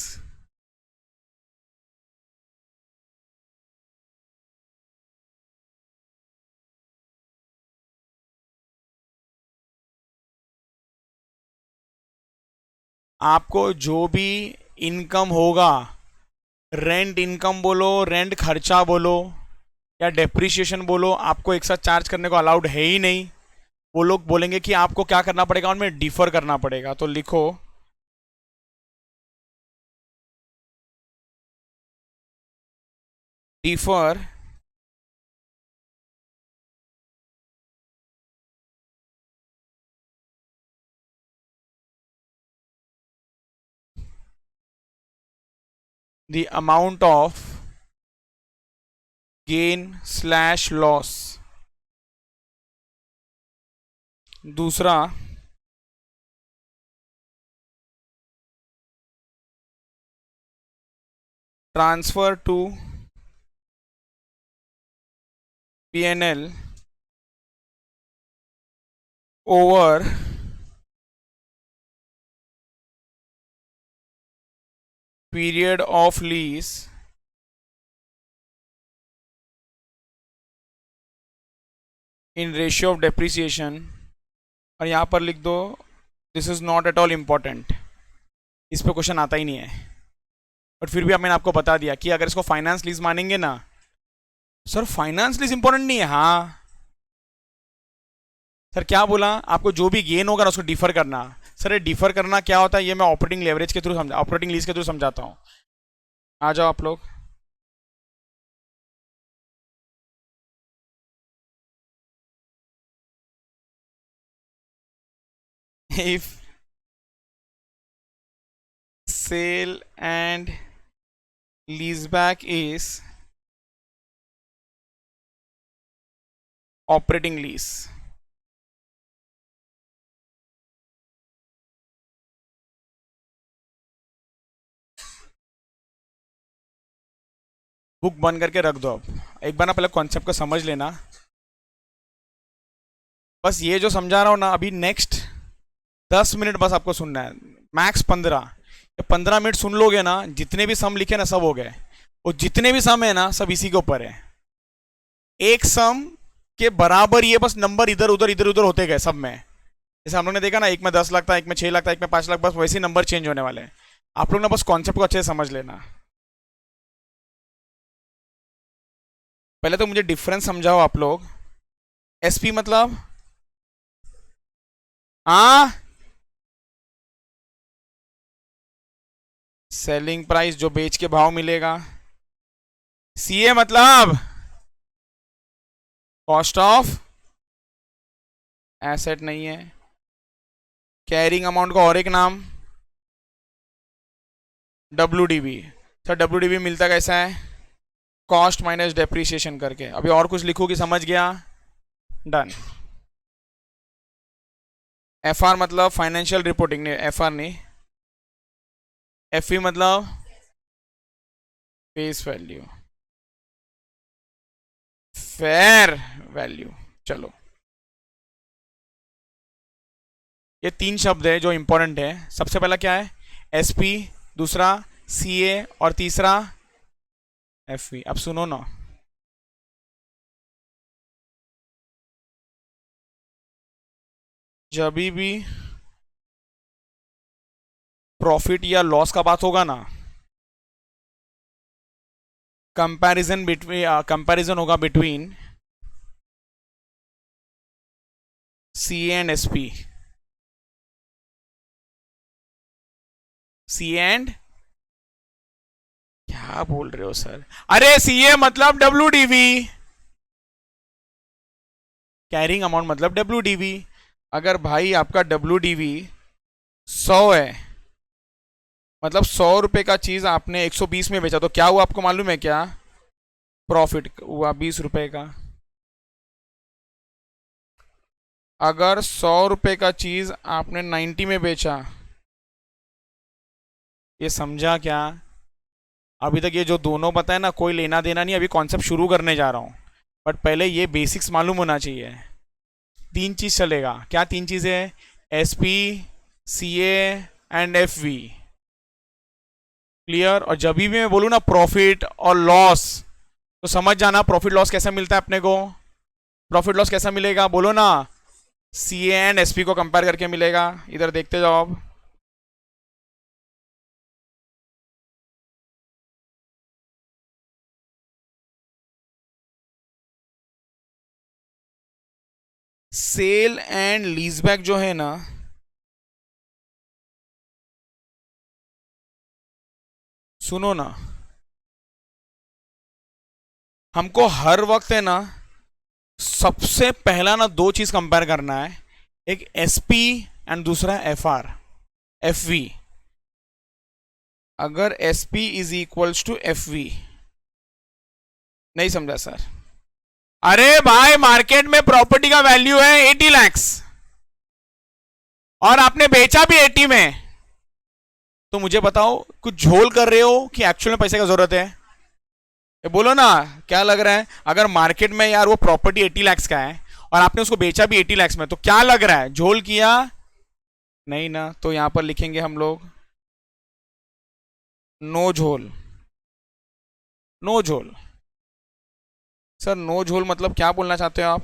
आपको जो भी इनकम होगा, रेंट इनकम बोलो, रेंट खर्चा बोलो या डेप्रिसिएशन बोलो, आपको एक साथ चार्ज करने को अलाउड है ही नहीं। वो लोग बोलेंगे कि आपको क्या करना पड़ेगा, उनमें डिफर करना पड़ेगा। तो लिखो defer the amount of gain slash loss. दूसरा, transfer to PNL over period of lease in ratio of depreciation. और यहां पर लिख दो this is not at all important, इस पे क्वेश्चन आता ही नहीं है। बट फिर भी अब मैंने आपको बता दिया कि अगर इसको फाइनेंस लीज मानेंगे ना, सर फाइनेंस लीज इंपॉर्टेंट नहीं है। हाँ सर, क्या बोला आपको, जो भी गेन होगा ना उसको डिफर करना। सर ये डिफर करना क्या होता है, ये मैं ऑपरेटिंग लेवरेज के थ्रू समझा, ऑपरेटिंग लीज के थ्रू समझाता हूँ। आ जाओ आप लोग। If sale and leaseback is operating lease, book बंद करके रख दो। अब एक बार ना पहले कॉन्सेप्ट को समझ लेना। बस ये जो समझा रहा हूँ ना अभी, नेक्स्ट 10 मिनट बस आपको सुनना है, मैक्स 15। 15 मिनट सुन लोगे ना, जितने भी सम लिखे ना सब हो गए। और जितने भी सम है ना सब इसी के ऊपर है। एक सम के बराबर ये बस नंबर इधर उधर होते गए सब में। जैसे हम लोग ने देखा ना, एक में 10 लाख था, एक में 6 लाख था, एक में 5 लाख, बस वैसे ही नंबर चेंज होने वाले हैं। आप लोग ना बस कॉन्सेप्ट को अच्छे से समझ लेना। पहले तो मुझे डिफरेंस समझाओ आप लोग। एसपी मतलब, हाँ, सेलिंग प्राइस, जो बेच के भाव मिलेगा। सीए मतलब कॉस्ट ऑफ एसेट नहीं है। कैरिंग अमाउंट का और एक नाम डब्ल्यूडीबी। सर डब्ल्यूडीबी मिलता कैसा है, कॉस्ट माइनस डेप्रिसिएशन करके। अभी और कुछ लिखो कि समझ गया, डन। एफआर मतलब फाइनेंशियल रिपोर्टिंग, नहीं एफआर नहीं। एफई मतलब फेस वैल्यू, फेयर वैल्यू। चलो, ये 3 शब्द है जो इंपॉर्टेंट है। सबसे पहला क्या है, एसपी, दूसरा सीए और तीसरा एफई। अब सुनो ना, जब भी प्रॉफिट या लॉस का बात होगा ना, कंपैरिजन होगा between CA and SP. CA and, क्या बोल रहे हो सर, अरे सीए मतलब डब्ल्यूडीवी, कैरिंग अमाउंट मतलब डब्ल्यूडीवी। अगर भाई आपका डब्ल्यूडीवी 100 है, मतलब 100 रुपए का चीज आपने 120 में बेचा, तो क्या हुआ आपको मालूम है क्या, प्रॉफिट हुआ 20 रुपए का। अगर 100 रुपए का चीज आपने 90 में बेचा, ये समझा क्या। अभी तक ये जो दोनों बताए ना, कोई लेना देना नहीं, अभी कॉन्सेप्ट शुरू करने जा रहा हूँ। बट पहले ये बेसिक्स मालूम होना चाहिए। 3 चीज चलेगा, क्या 3 चीजें, S P, C and F V. Clear. और जब भी मैं बोलूँ ना प्रॉफिट और लॉस, तो समझ जाना प्रॉफिट लॉस कैसा मिलता है अपने को। प्रॉफिट लॉस कैसा मिलेगा बोलो ना, सी एंड एस पी को कंपेयर करके मिलेगा। इधर देखते जाओ अब, सेल एंड लीजबैक जो है ना, सुनो ना, हमको हर वक्त है ना सबसे पहला ना दो चीज कंपेयर करना है, एक एसपी एंड दूसरा एफआर, एफवी। अगर SP is equals to FV, नहीं समझा सर? अरे भाई मार्केट में प्रॉपर्टी का वैल्यू है 80 लाख और आपने बेचा भी 80 में, तो मुझे बताओ कुछ झोल कर रहे हो कि एक्चुअल में पैसे का जरूरत है? ये बोलो ना, क्या लग रहा है? अगर मार्केट में यार वो प्रॉपर्टी 80 लाख का है और आपने उसको बेचा भी 80 लाख में, तो क्या लग रहा है, झोल किया? नहीं ना। तो यहां पर लिखेंगे हम लोग नो झोल। नो झोल सर, नो झोल मतलब क्या बोलना चाहते हो आप?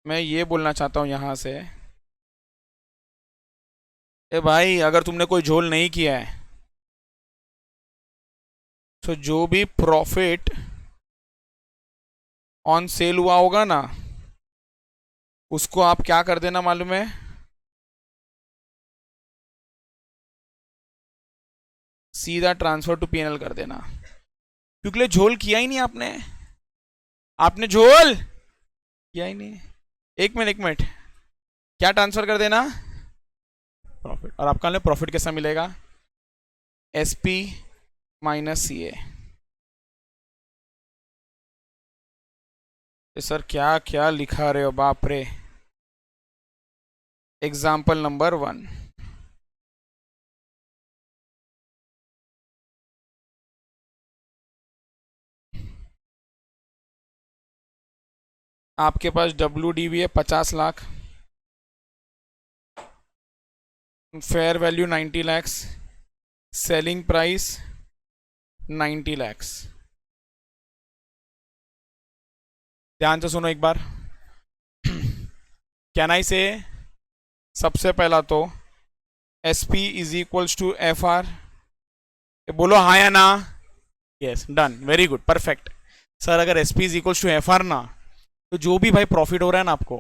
मैं ये बोलना चाहता हूं यहां से, ए भाई अगर तुमने कोई झोल नहीं किया है तो जो भी प्रॉफिट ऑन सेल हुआ होगा ना, उसको आप क्या कर देना मालूम है? सीधा ट्रांसफर टू पीएनएल कर देना, क्योंकि झोल किया ही नहीं आपने। आपने झोल किया ही नहीं। एक मिनट, क्या ट्रांसफर कर देना? प्रॉफिट। और आपका प्रॉफिट कैसा मिलेगा? एसपी माइनस सी ए। सर क्या क्या लिखा रहे हो, बाप रे। एग्जाम्पल नंबर 1, आपके पास WDV है 50 lakh, fair value 90 lakhs, selling price 90 lakhs. ध्यान से सुनो एक बार। कैन आई से, सबसे पहला तो SP is equals to FR। बोलो हाँ या ना? Yes, done, very good, perfect. Sir अगर SP is equals to FR ना, तो जो भी भाई प्रॉफिट हो रहा है ना, आपको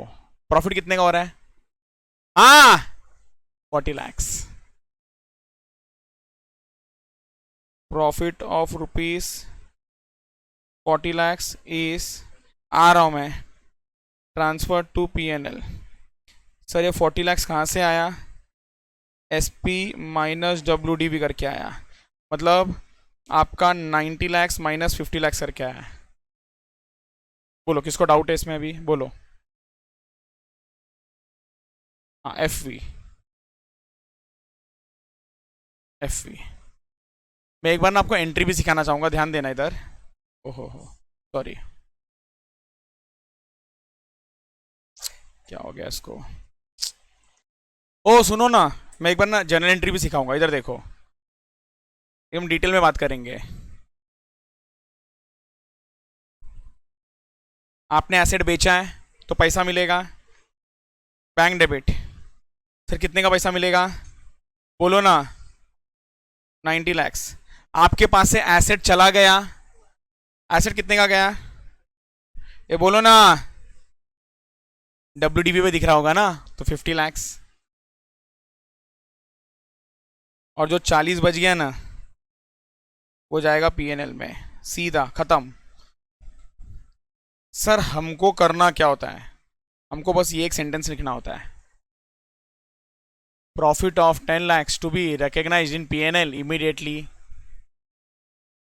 प्रॉफिट कितने का हो रहा है? हाँ, 40 lakhs. Profit of rupees 40 lakhs is, आ रहा हूं मैं, ट्रांसफर टू PNL। सर ये 40 लैक्स कहाँ से आया? SP माइनस WDV करके आया, मतलब आपका 90 लैक्स माइनस 50 लैक्स करके आया। बोलो किसको डाउट है इसमें अभी, बोलो। हाँ, एफ वी। मैं एक बार ना आपको एंट्री भी सिखाना चाहूंगा, ध्यान देना इधर। ओहो हो, सॉरी, क्या हो गया इसको? ओ सुनो ना, मैं एक बार ना जनरल एंट्री भी सिखाऊंगा, इधर देखो, हम डिटेल में बात करेंगे। आपने एसेट बेचा है तो पैसा मिलेगा, बैंक डेबिट। सर कितने का पैसा मिलेगा? बोलो ना, 90 लैक्स। आपके पास से एसेट चला गया, एसेट कितने का गया? ये बोलो ना, WDV पे दिख रहा होगा ना, तो 50 लैक्स। और जो 40 बच गया ना, वो जाएगा PNL में, सीधा खत्म। सर हमको करना क्या होता है, हमको बस ये एक सेंटेंस लिखना होता है, profit of 10 lakhs to be recognised in PNL immediately.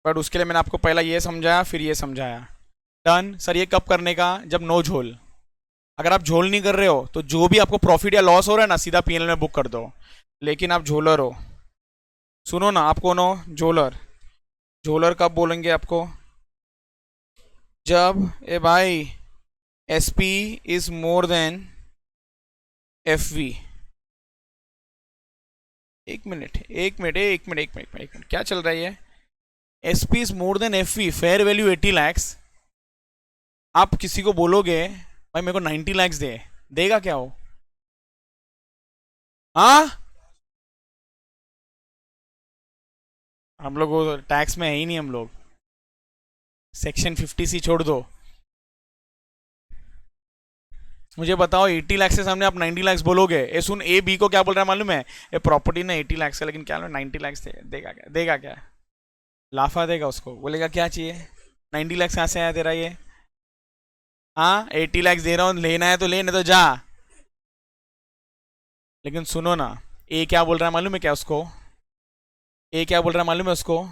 But उसके लिए मैंने आपको पहला ये समझाया, फिर ये समझाया। डन। सर ये कब करने का? जब नो झोल। अगर आप झोल नहीं कर रहे हो तो जो भी आपको प्रॉफिट या लॉस हो रहा है ना, सीधा PNL में बुक कर दो। लेकिन आप झोलर हो, सुनो ना, आप कौन हो? झोलर। झोलर कब बोलेंगे आपको? जब ए भाई SP is more than FV। एक मिनट, क्या चल रहा है ये? SP is more than FV, fair value 80 lakhs. आप किसी को बोलोगे भाई मेरे को 90 लैक्स दे, देगा क्या वो? हाँ, हम लोग वो टैक्स में है ही नहीं हम लोग। सेक्शन 50C छोड़ दो, मुझे बताओ 80 लाख से सामने आप 90 लाख बोलोगे? ए सुन, ए बी को क्या बोल रहा है मालूम है? ये प्रॉपर्टी ना 80 लाख से, लेकिन क्या 90 लाख से देगा क्या? देगा क्या? लाफा देगा उसको, बोलेगा क्या चाहिए? 90 लाख कहाँ से आया तेरा ये? हाँ 80 लाख दे रहा हूँ, लेना है तो लेने तो जा। लेकिन सुनो ना, ए क्या बोल रहा है मालूम है क्या उसको? ए क्या बोल रहा है मालूम है उसको?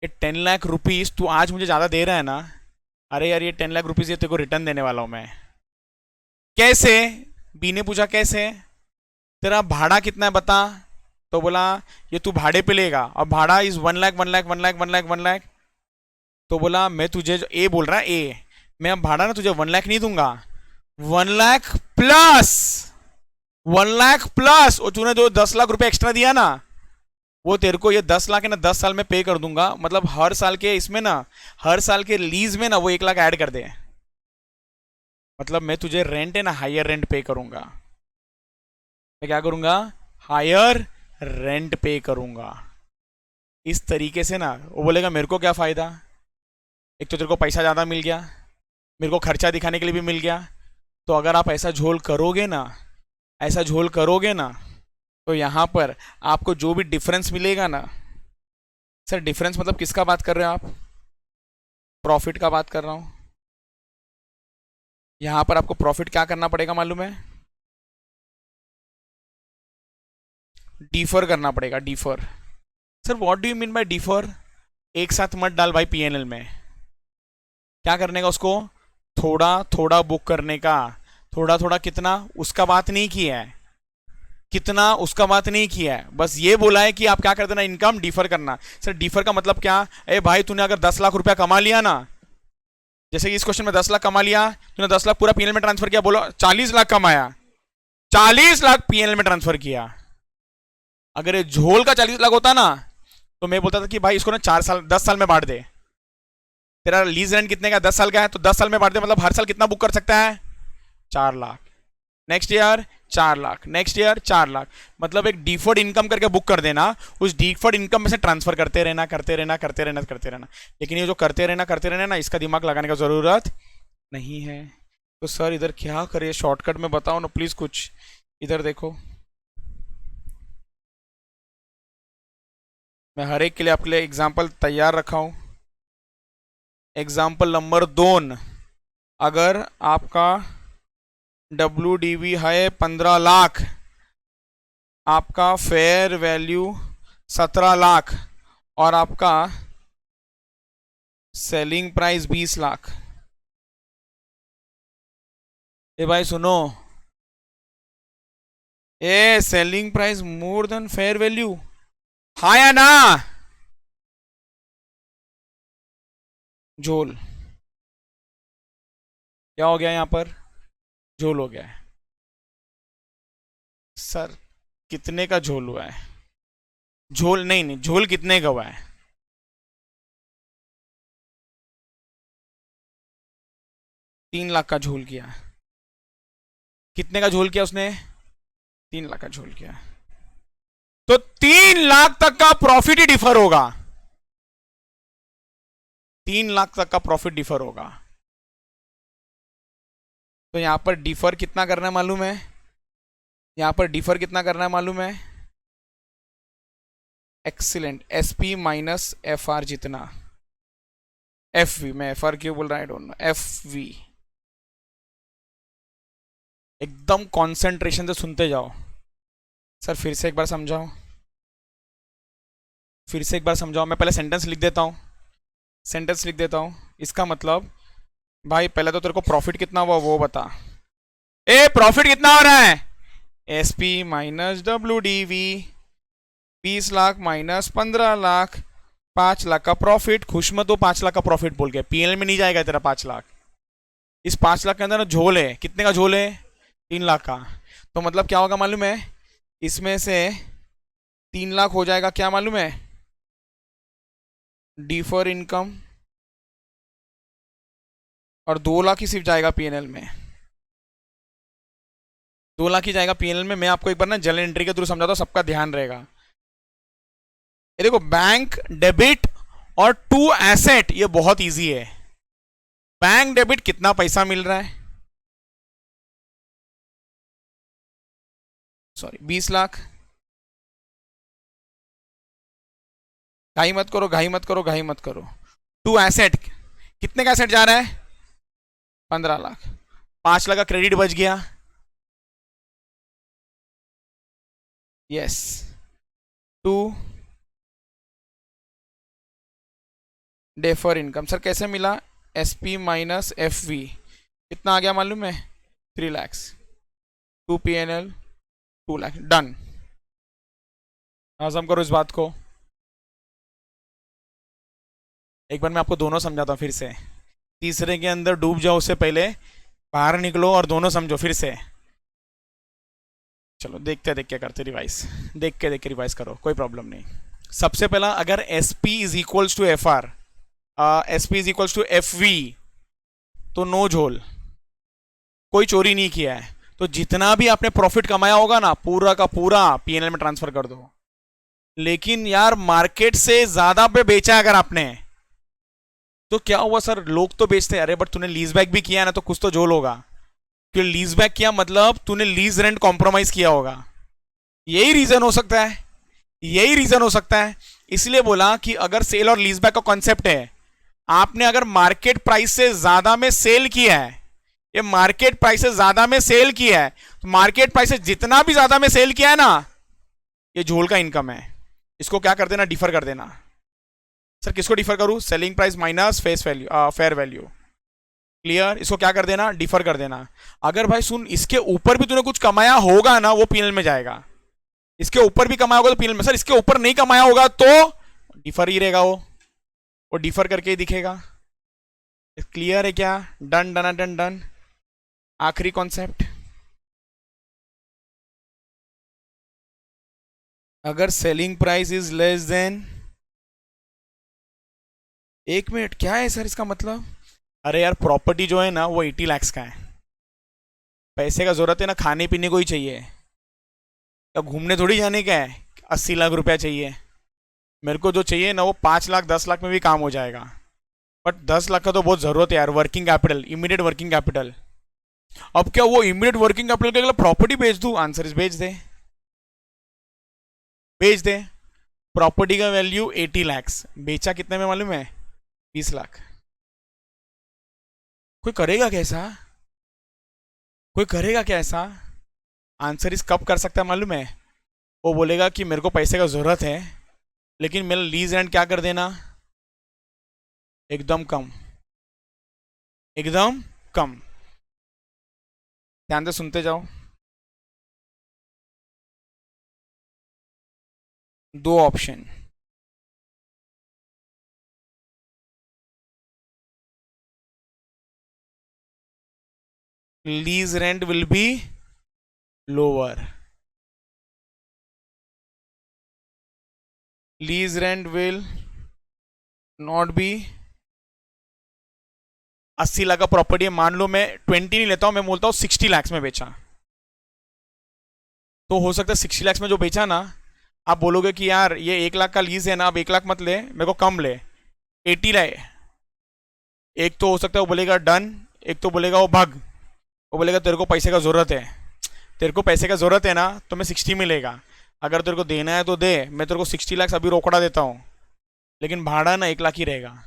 ये 10 लाख रुपीज तू आज मुझे ज्यादा दे रहा है ना, अरे यार ये 10 लाख रुपीज ये तेरे को रिटर्न देने वाला हूं मैं। कैसे? बी ने पूछा कैसे? तेरा भाड़ा कितना है बता। तो बोला ये तू भाड़े पे लेगा, और भाड़ा इज 1 लाख 1 लाख 1 लाख 1 लाख 1 लाख। तो बोला मैं तुझे, ए बोल रहा है ए, मैं अब भाड़ा ना तुझे 1 लाख नहीं दूंगा, 1 लाख प्लस 1 लाख प्लस, और तूने जो 10 लाख रुपए एक्स्ट्रा दिया ना, वो तेरे को ये 10 लाख है ना 10 साल में पे कर दूंगा। मतलब हर साल के इसमें ना, हर साल के लीज में ना वो 1 लाख ऐड कर दे। मतलब मैं तुझे रेंट है ना हायर रेंट पे करूंगा। मैं क्या करूंगा? हायर रेंट पे करूंगा। इस तरीके से ना वो बोलेगा मेरे को क्या फायदा, एक तो तेरे को पैसा ज्यादा मिल गया, मेरे को खर्चा दिखाने के लिए भी मिल गया। तो अगर आप ऐसा झोल करोगे ना, ऐसा झोल करोगे ना, तो यहां पर आपको जो भी डिफरेंस मिलेगा ना, सर डिफरेंस मतलब किसका बात कर रहे हो आप? प्रॉफिट का बात कर रहा हूं। यहां पर आपको प्रॉफिट क्या करना पड़ेगा मालूम है? डिफर करना पड़ेगा, differ. Sir what do you mean by differ? एक साथ मत डाल भाई पीएनएल में। क्या करने का उसको? थोड़ा थोड़ा बुक करने का। थोड़ा थोड़ा कितना, उसका बात नहीं किया है, कितना उसका बात नहीं किया है, बस ये बोला है कि आप क्या कर देना, इनकम डिफर करना। सर डिफर का मतलब क्या? ए भाई तूने अगर 10 लाख रुपया कमा लिया ना, जैसे कि इस क्वेश्चन में 10 लाख कमा लिया, तूने 10 लाख पूरा पीएनएल में ट्रांसफर किया, बोलो 40 लाख कमाया, 40 लाख पीएनएल में ट्रांसफर किया। अगर ये झोल का 40 लाख होता ना, तो मैं बोलता था कि भाई इसको ना 4 साल 10 साल में बांट दे। तेरा लीज रेंट कितने का? 10 साल का है, तो 10 साल में बांट दे, मतलब हर साल कितना बुक कर सकता है? 4 lakh. Next year 4 lakh, next year 4 lakh. मतलब एक डिफर्ड इनकम करके बुक कर देना, उस डिफर्ड इनकम में से ट्रांसफर करते रहना करते रहना करते रहना करते रहना। लेकिन ये जो करते रहना ना, इसका दिमाग लगाने का जरूरत नहीं है। तो सर इधर क्या करे, शॉर्टकट में बताओ ना प्लीज कुछ। इधर देखो, मैं हर एक के लिए आपके लिए एग्जाम्पल तैयार रखा हूं। एग्जाम्पल नंबर 2, अगर आपका WDV है 15 लाख, आपका फेयर वैल्यू 17 लाख, और आपका सेलिंग प्राइस 20 लाख। ए भाई सुनो, ए selling price more than fair value, हाँ या ना? झोल। क्या हो गया यहां पर? झोल हो गया है। सर कितने का झोल हुआ है? झोल नहीं नहीं, झोल कितने का हुआ है? 3 लाख का झोल किया। कितने का झोल किया उसने? 3 लाख का झोल किया। तो 3 लाख तक का प्रॉफिट ही डिफर होगा। 3 लाख तक का प्रॉफिट डिफर होगा। तो यहां पर डिफर कितना करना है मालूम है? यहां पर डिफर कितना करना है मालूम है? Excellent, SP minus F R जितना, एफ वी, मैं एफ आर क्यों बोल रहा है, I don't know, F V. एकदम कंसंट्रेशन से सुनते जाओ। सर फिर से एक बार समझाओ, फिर से एक बार समझाओ। मैं पहले सेंटेंस लिख देता हूं, सेंटेंस लिख देता हूं। इसका मतलब भाई पहले तो तेरे को प्रॉफिट कितना हुआ वो बता। ए प्रॉफिट कितना हो रहा है? SP minus WDV, 20 lakh minus 15 lakh, 5 lakh का प्रॉफिट। खुश मत हो 5 लाख का प्रॉफिट बोल के, पीएनएल में नहीं जाएगा तेरा 5 लाख। इस 5 लाख के अंदर ना झोल है, कितने का झोल है? 3 लाख का। तो मतलब क्या होगा मालूम है? इसमें से 3 लाख हो जाएगा क्या मालूम है? डिफर इनकम, और 2 लाख ही सिर्फ जाएगा पीएनएल में। 2 लाख ही जाएगा पीएनएल में। मैं आपको एक बार ना जर्नल एंट्री के थ्रू समझाता हूं, सबका ध्यान रहेगा। ये देखो, बैंक डेबिट और टू एसेट ये बहुत इजी है। बैंक डेबिट कितना पैसा मिल रहा है, सॉरी 20 लाख। घाई मत करो, घाई मत करो, घाई मत करो। टू एसेट, कितने का एसेट जा रहा है, 15 लाख। 5 लाख का क्रेडिट बच गया, yes. To defer income, sir कैसे मिला, एसपी माइनस एफ वी, कितना आ गया मालूम है, 3 lakhs। To P N L 2 lakh, done. हजम करो इस बात को। एक बार मैं आपको दोनों समझाता हूँ फिर से, तीसरे के अंदर डूब जाओ उससे पहले बाहर निकलो और दोनों समझो फिर से। चलो देखते देख के करते रिवाइज, देख के रिवाइज करो, कोई प्रॉब्लम नहीं। सबसे पहला, अगर S P is equals to F R, S P is equals to F V, तो नो झोल, कोई चोरी नहीं किया है, तो जितना भी आपने प्रॉफिट कमाया होगा ना पूरा का पूरा पीएनएल में ट्रांसफर कर दो। लेकिन यार मार्केट से ज्यादा पे बेचा अगर आपने, तो क्या हुआ सर, लोग तो बेचते हैं, अरे बट तूने लीज बैक भी किया ना, तो कुछ तो झोल होगा, क्योंकि लीज बैक किया मतलब तूने लीज रेंट कॉम्प्रोमाइज किया होगा। यही रीजन हो सकता है, यही रीजन हो सकता है। इसलिए बोला कि अगर सेल और लीज बैक का कॉन्सेप्ट है, आपने अगर मार्केट प्राइस से ज्यादा में सेल किया है, ये मार्केट प्राइस से ज्यादा में सेल किया है, तो मार्केट प्राइस से जितना भी ज्यादा में सेल किया है ना, ये झोल का इनकम है। इसको क्या कर देना, डिफर कर देना। सर किसको डिफर करूं, selling price minus face value, fair value, clear. इसको क्या कर देना, डिफर कर देना। अगर भाई सुन, इसके ऊपर भी तूने कुछ कमाया होगा ना, वो पीएनएल में जाएगा। इसके ऊपर भी कमाया होगा तो पीएनएल में, सर इसके ऊपर नहीं कमाया होगा तो डिफर ही रहेगा, वो डिफर करके ही दिखेगा। क्लियर है क्या, डन डन डन डन। आखिरी कॉन्सेप्ट, अगर selling price is less than, एक मिनट, क्या है सर इसका मतलब, अरे यार प्रॉपर्टी जो है ना वो 80 lakhs का है, पैसे का जरूरत है ना, खाने पीने को ही चाहिए, अब घूमने थोड़ी जाने का है। 80 लाख रुपया चाहिए मेरे को, जो चाहिए ना वो 5 लाख 10 लाख में भी काम हो जाएगा, बट 10 लाख का तो बहुत जरूरत है यार, working capital, immediate working capital. अब क्या वो इमीडिएट वर्किंग कैपिटल के अगला प्रॉपर्टी बेच दूं, आंसर इज बेच दे, बेच दे। प्रॉपर्टी का वैल्यू 80 lakhs, बेचा कितने में मालूम है, 20 लाख। कोई करेगा कैसा, कोई करेगा क्या ऐसा, आंसर इस कब कर सकता है मालूम है, वो बोलेगा कि मेरे को पैसे का जरूरत है, लेकिन मेरा लीज रेंट क्या कर देना, एकदम कम, एकदम कम। ध्यान से सुनते जाओ, दो option, lease rent will be lower, lease rent will not B. 80 lakh का प्रॉपर्टी है, मान लो मैं 20 नहीं लेता हूं, मैं बोलता हूं 60 lakhs में बेचा, तो हो सकता है 60 lakhs में जो बेचा ना, आप बोलोगे कि यार ये 1 लाख का लीज है ना, अब 1 लाख मत ले, मेरे को कम ले, 80 लाए। एक तो हो सकता है वो बोलेगा डन, एक तो बोलेगा वो भाग, वो बोलेगा तेरे को पैसे का जरूरत है, तेरे को पैसे का जरूरत है ना, तो मैं 60 मिलेगा, अगर तेरे को देना है तो दे, मैं तेरे को 60 lakhs अभी रोकड़ा देता हूँ, लेकिन भाड़ा ना 1 लाख ही रहेगा।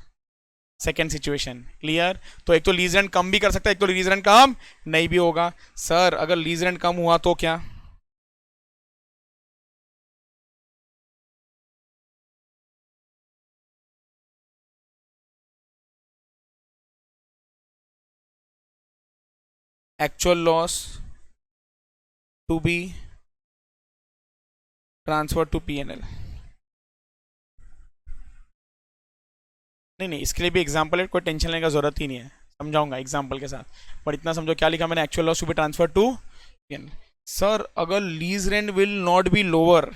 Second situation, clear. तो एक तो लीज रेंट कम भी कर सकता है, एक तो लीज रेंट कम नहीं भी होगा। सर अगर लीज रेंट कम हुआ तो क्या, actual loss to be transfer to PNL. नहीं नहीं, इसके लिए भी एग्जांपल है, कोई टेंशन लेने का जरूरत ही नहीं है, समझाऊंगा एग्जांपल के साथ, पर इतना समझो क्या लिखा मैंने, actual loss to be transfer to PNL. Sir अगर lease rent will not be lower,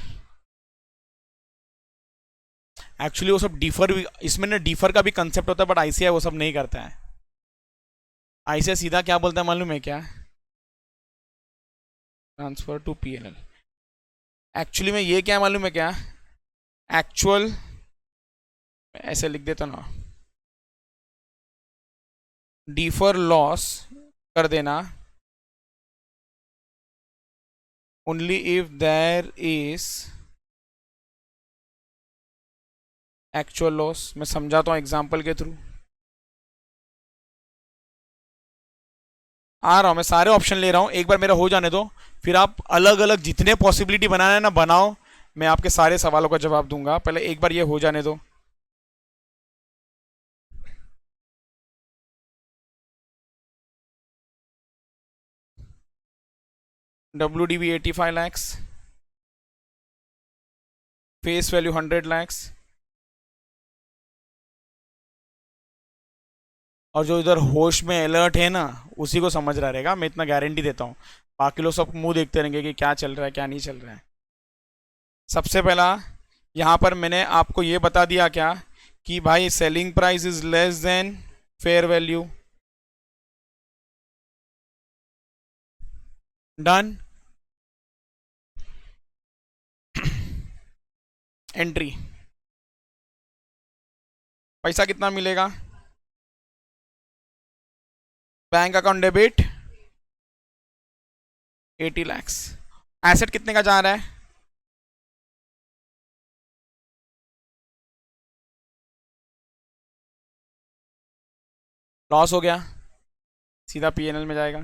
actually वो सब डिफर भी, इसमें ना डिफर का भी कंसेप्ट होता है, बट आईसीआई वो सब नहीं करता है। आईसीआई सीधा क्या बोलता है मालूम है क्या, ट्रांसफर टू पीएनएल। एक्चुअली में ये क्या मालूम है क्या, एक्चुअल ऐसे लिख देता ना, डिफर लॉस कर देना only if there is actual loss. मैं समझाता हूँ एग्जाम्पल के थ्रू। आ रहा हूँ, मैं सारे ऑप्शन ले रहा हूँ, एक बार मेरा हो जाने दो, फिर आप अलग अलग जितने पॉसिबिलिटी बनाना है ना बनाओ, मैं आपके सारे सवालों का जवाब दूंगा। पहले एक बार ये हो जाने दो। WDV 85 lakhs, face value 100 lakhs, और जो इधर होश में अलर्ट है ना उसी को समझ रहा रहेगा, मैं इतना गारंटी देता हूँ। बाकी लोग सब मुंह देखते रहेंगे कि क्या चल रहा है क्या नहीं चल रहा है। सबसे पहला यहाँ पर मैंने आपको ये बता दिया क्या कि भाई selling price is less than fair value. Done. Entry, पैसा कितना मिलेगा, bank account debit 80 lakhs। Asset कितने का जा रहा है, लॉस हो गया, सीधा पीएनएल में जाएगा।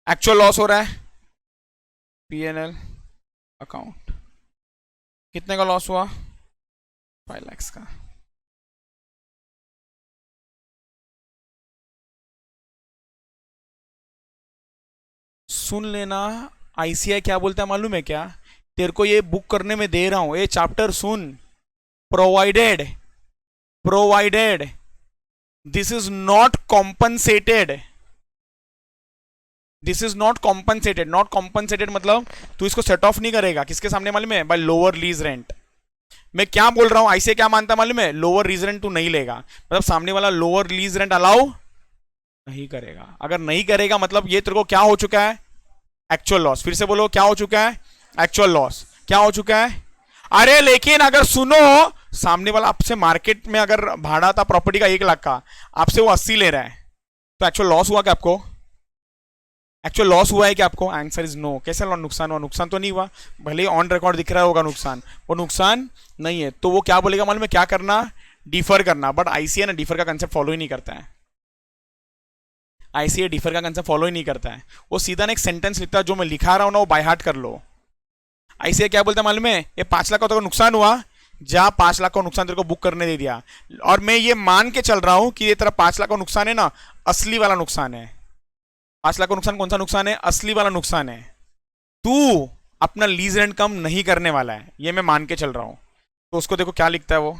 एक्चुअल लॉस हो रहा है, पीएनएल अकाउंट। कितने का लॉस हुआ, 5 lakhs का। सुन लेना, आईसीआई क्या बोलता है मालूम है क्या, तेरे को ये बुक करने में दे रहा हूं, ये chapter soon. Provided, provided this is not compensated, this is not compensated. Not compensated मतलब तू इसको सेट ऑफ नहीं करेगा किसके सामने मालूम है, बाय लोअर लीज रेंट। मैं क्या बोल रहा हूं, ऐसे क्या मानता मालूम है, लोअर लीज रेंट तू नहीं लेगा, मतलब सामने वाला लोअर लीज रेंट अलाउ नहीं करेगा। अगर नहीं करेगा मतलब ये तेरे को क्या हो चुका है, एक्चुअल लॉस। फिर से बोलो क्या हो चुका है, एक्चुअल लॉस। क्या हो चुका है, अरे लेकिन अगर सुनो, सामने वाला आपसे मार्केट में अगर भाड़ा था प्रॉपर्टी का 1 लाख का, आपसे वो 80 ले रहा है, तो एक्चुअल लॉस हुआ क्या आपको, एक्चुअल लॉस हुआ है कि आपको, आंसर इज नो। कैसे नुकसान हुआ, नुकसान तो नहीं हुआ, भले ही ऑन रिकॉर्ड दिख रहा होगा नुकसान, वो नुकसान नहीं है। तो वो क्या बोलेगा मालूम है, क्या करना, डिफर करना। बट आईसीए ना डिफर का कंसेप्ट फॉलो ही नहीं करता है, आईसीए डिफर का कंसेप्ट फॉलो ही नहीं करता है। वो सीधा ना एक सेंटेंस लिखता है, जो मैं लिखा रहा हूं ना वो बाय हार्ट कर लो। आईसीए क्या बोलता है मालूम है, ये 5 लाख का तो नुकसान हुआ, जा 5 लाख का नुकसान तेरे को बुक करने दे दिया, और मैं ये मान के चल रहा हूं कि ये तेरा 5 लाख का नुकसान है ना, असली वाला नुकसान है। 5 लाख का नुकसान कौन सा नुकसान है, असली वाला नुकसान है। तू अपना लीज रेंट कम नहीं करने वाला है, ये मैं मान के चल रहा हूं। तो उसको देखो क्या लिखता है वो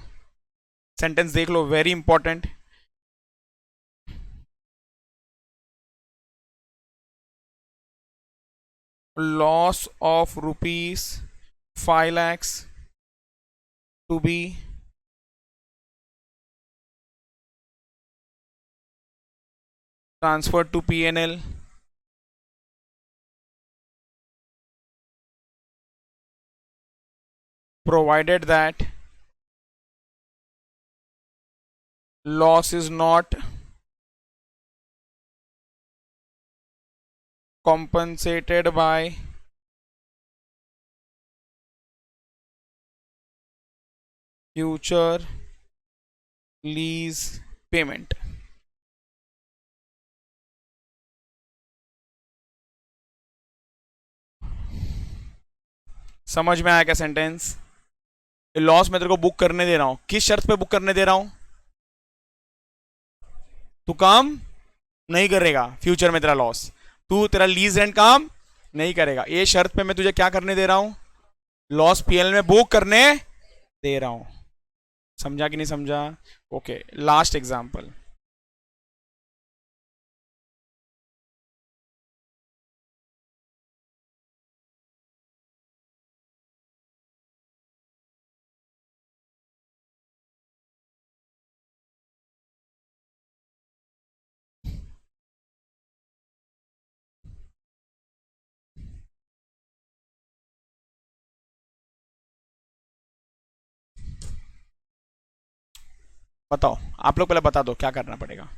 सेंटेंस, देख लो, very important. Loss of ₹5 lakhs to be transferred to PNL provided that loss is not compensated by future lease payment। समझ में आया क्या सेंटेंस, लॉस मैं तेरे को बुक करने दे रहा हूं, किस शर्त पे बुक करने दे रहा हूं, तू काम नहीं करेगा फ्यूचर में, तेरा लॉस, तू तेरा लीज रेंट काम नहीं करेगा, ये शर्त पे मैं तुझे क्या करने दे रहा हूं, लॉस पीएल में बुक करने दे रहा हूं। समझा कि नहीं समझा, ओके। लास्ट एग्जांपल, बताओ, आप लोग पहले बता दो क्या करना पड़ेगा।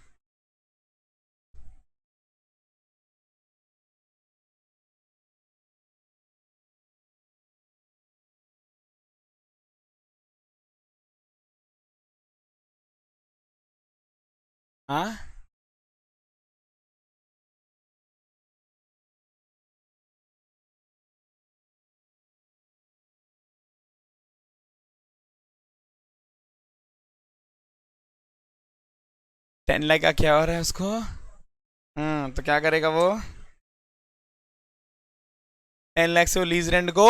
हाँ, 10 लाख का क्या हो रहा है उसको? तो क्या करेगा वो? 10 लाख से वो लीज रेंट को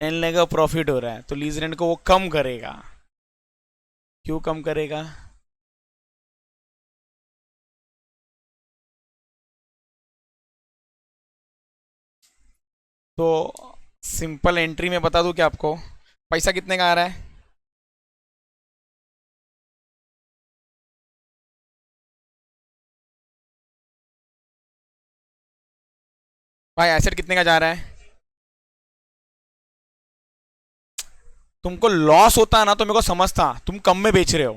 10 लाख का प्रॉफिट हो रहा है तो लीज रेंट को वो कम करेगा। क्यों कम करेगा? तो सिंपल एंट्री में बता दूं क्या आपको? पैसा कितने का आ रहा है? भाई एसेट कितने का जा रहा है? तुमको लॉस होता ना तो मेरे को समझता, तुम कम में बेच रहे हो,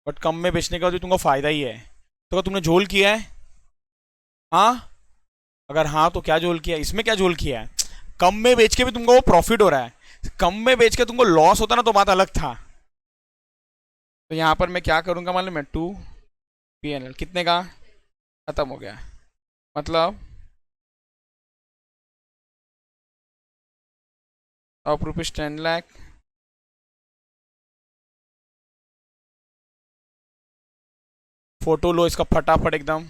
बट कम में बेचने का तो तुमको फायदा ही है। तो क्या तुमने झोल किया है? हाँ, अगर हाँ तो क्या झोल किया है? इसमें क्या झोल किया है? कम में बेच के भी तुमको वो प्रॉफिट हो रहा है, कम में बेच के तुमको लॉस होता ना तो बात अलग था। तो यहाँ पर मैं क्या करूंगा मालूम है? 2 PNL कितने का खत्म हो गया, मतलब ऑफ रुपीज 10 लाख। फोटो लो इसका फटाफट एकदम।